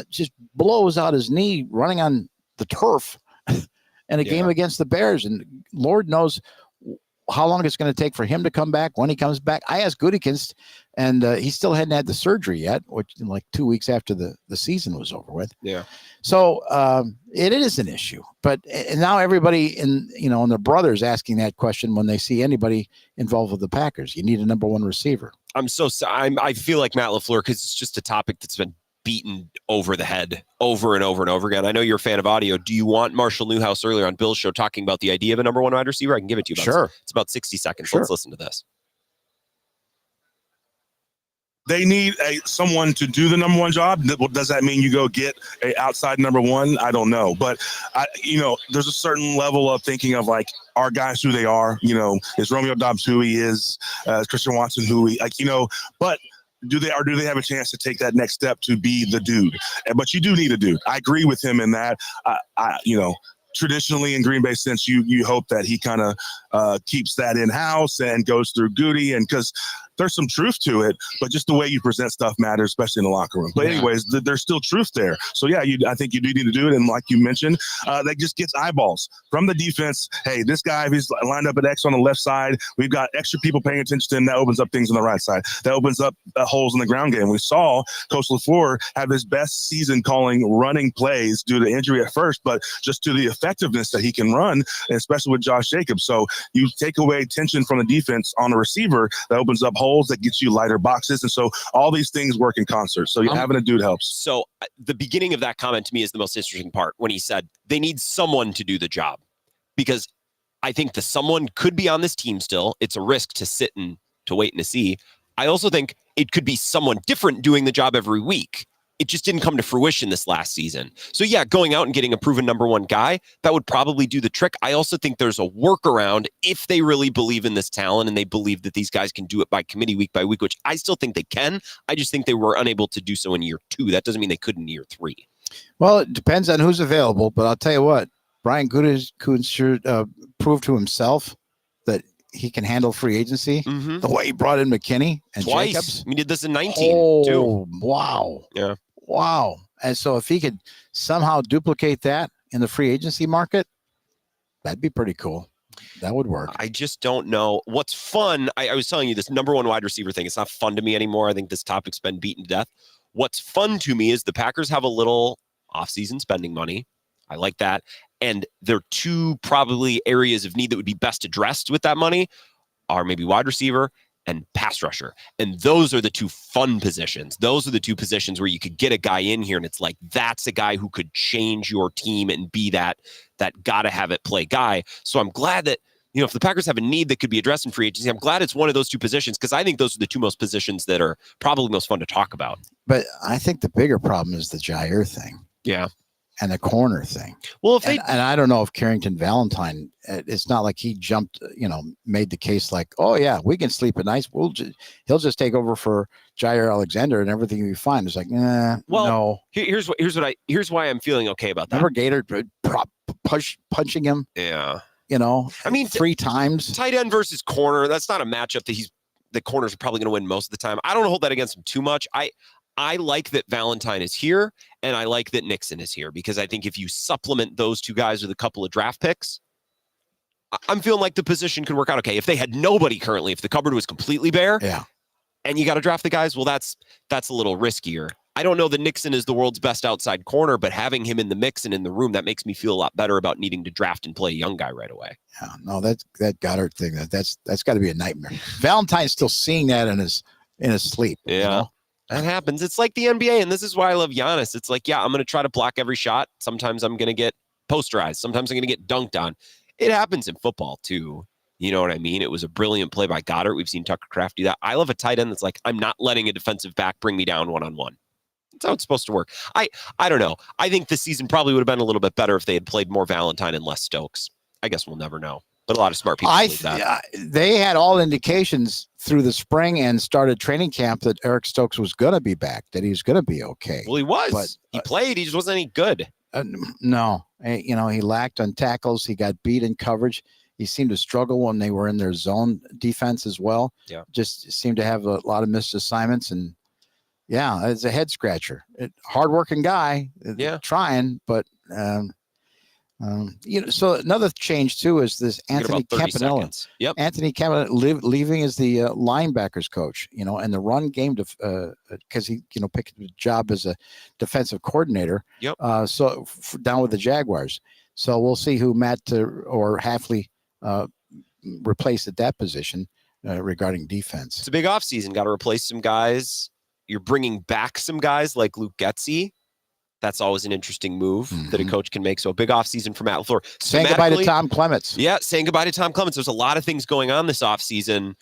just blows out his knee running on the turf in a game against the Bears. And Lord knows how long it's going to take for him to come back, when he comes back. I asked Gutekunst, and he still hadn't had the surgery yet, which like 2 weeks after the season was over with. Yeah. So it is an issue, but and now everybody and their brothers asking that question when they see anybody involved with the Packers. You need a number one receiver. I'm so sorry. I feel like Matt LaFleur, because it's just a topic that's been beaten over the head over and over and over again. I know you're a fan of audio. Do you want Marshall Newhouse earlier on Bill's show talking about the idea of a number one wide receiver? I can give it to you. Sure. It's about 60 seconds. Sure. Let's listen to this. they need someone to do the number one job. Does that mean you go get a outside number one? I don't know, but there's a certain level of thinking of like, are guys who they are? Is Romeo Dobbs who he is? Is Christian Watson who he But do they have a chance to take that next step to be the dude? But you do need a dude. I agree with him in that. Traditionally in Green Bay, since you hope that he kind of keeps that in house and goes through Goody, and because there's some truth to it, but just the way you present stuff matters, especially in the locker room. But anyways, there's still truth there. So yeah, I think you do need to do it. And like you mentioned, that just gets eyeballs from the defense. Hey, this guy, if he's lined up at X on the left side, we've got extra people paying attention to him. That opens up things on the right side. That opens up holes in the ground game. We saw Coach LaFleur have his best season calling running plays due to injury at first, but just to the effectiveness that he can run, especially with Josh Jacobs. So you take away tension from the defense on the receiver, that opens up holes, that gets you lighter boxes. And so all these things work in concert. So having a dude helps. So the beginning of that comment to me is the most interesting part, when he said they need someone to do the job, because I think the someone could be on this team still. It's a risk to sit and to wait and to see. I also think it could be someone different doing the job every week. It just didn't come to fruition this last season. So yeah, going out and getting a proven number one guy, that would probably do the trick. I also think there's a workaround if they really believe in this talent and they believe that these guys can do it by committee week by week, which I still think they can. I just think they were unable to do so in year 2. That doesn't mean they couldn't in year 3. Well, it depends on who's available, but I'll tell you what, Brian Gutekunst proved to himself that he can handle free agency. Mm-hmm. The way he brought in McKinney and twice. Jacobs. We did this in 19 too. Wow. Yeah. Wow. And so if he could somehow duplicate that in the free agency market, that'd be pretty cool. That would work. I just don't know. What's fun, I was telling you, this number one wide receiver thing, it's not fun to me anymore. I think this topic's been beaten to death. What's fun to me is the Packers have a little offseason spending money. I like that. And their 2 probably areas of need that would be best addressed with that money are maybe wide receiver and pass rusher. And those are the 2 fun positions. Those are the 2 positions where you could get a guy in here and it's like, that's a guy who could change your team and be that gotta have it play guy. So I'm glad that, if the Packers have a need that could be addressed in free agency, I'm glad it's one of those 2 positions, because I think those are the 2 most positions that are probably most fun to talk about. But I think the bigger problem is the Jair thing. Yeah. And the corner thing. Well, if and I don't know if Carrington Valentine, it's not like he jumped, made the case like, oh yeah, we can sleep at night. He'll just take over for Jair Alexander and everything will be fine. It's like, no. Here's why I'm feeling okay about that. Remember Gator punching him? Yeah. I mean, 3 times. Tight end versus corner. That's not a matchup that the corners are probably going to win most of the time. I don't hold that against him too much. I like that Valentine is here, and I like that Nixon is here, because I think if you supplement those 2 guys with a couple of draft picks, I'm feeling like the position could work out okay. If they had nobody currently, if the cupboard was completely bare, and you got to draft the guys, well, that's a little riskier. I don't know that Nixon is the world's best outside corner, but having him in the mix and in the room, that makes me feel a lot better about needing to draft and play a young guy right away. Yeah, no, that Goddard thing, that's got to be a nightmare. Valentine's still seeing that in his sleep. Yeah. That happens. It's like the NBA, and this is why I love Giannis. It's like, yeah, I'm going to try to block every shot. Sometimes I'm going to get posterized. Sometimes I'm going to get dunked on. It happens in football, too. You know what I mean? It was a brilliant play by Goddard. We've seen Tucker Kraft do that. I love a tight end that's like, I'm not letting a defensive back bring me down one-on-one. That's how it's supposed to work. I don't know. I think this season probably would have been a little bit better if they had played more Valentine and less Stokes. I guess we'll never know. But a lot of smart people believe that. They had all indications through the spring and started training camp that Eric Stokes was going to be back, that he was going to be okay. Well, he was. But, he played. He just wasn't any good. No. He lacked on tackles. He got beat in coverage. He seemed to struggle when they were in their zone defense as well. Yeah. Just seemed to have a lot of missed assignments. And, yeah, it's a head scratcher. Hardworking guy. Trying, but... so another change too is this Anthony Campanella. Yep. Anthony Campanella leaving as the linebackers coach, and the run game because he, picked a job as a defensive coordinator. Yep. Down with the Jaguars. So we'll see who Matt or Hafley replace at that position regarding defense. It's a big offseason. Got to replace some guys. You're bringing back some guys like Luke Getsy. That's always an interesting move that a coach can make. So a big offseason for Matt LaFleur. Saying goodbye to Tom Clements. Yeah, saying goodbye to Tom Clements. There's a lot of things going on this offseason.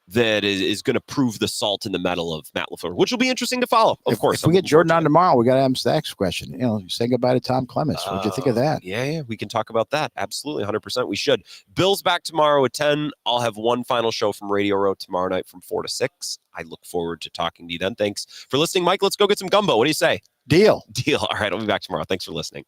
that is going to prove the salt in the metal of Matt LaFleur, which will be interesting to follow, of course. If we get Jordan on tomorrow, we got to have him the next question. You know, say goodbye to Tom Clements. What'd you think of that? Yeah, we can talk about that. Absolutely, 100%. We should. Bill's back tomorrow at 10. I'll have one final show from Radio Row tomorrow night from 4 to 6. I look forward to talking to you then. Thanks for listening, Mike. Let's go get some gumbo. What do you say? Deal. All right, I'll be back tomorrow. Thanks for listening.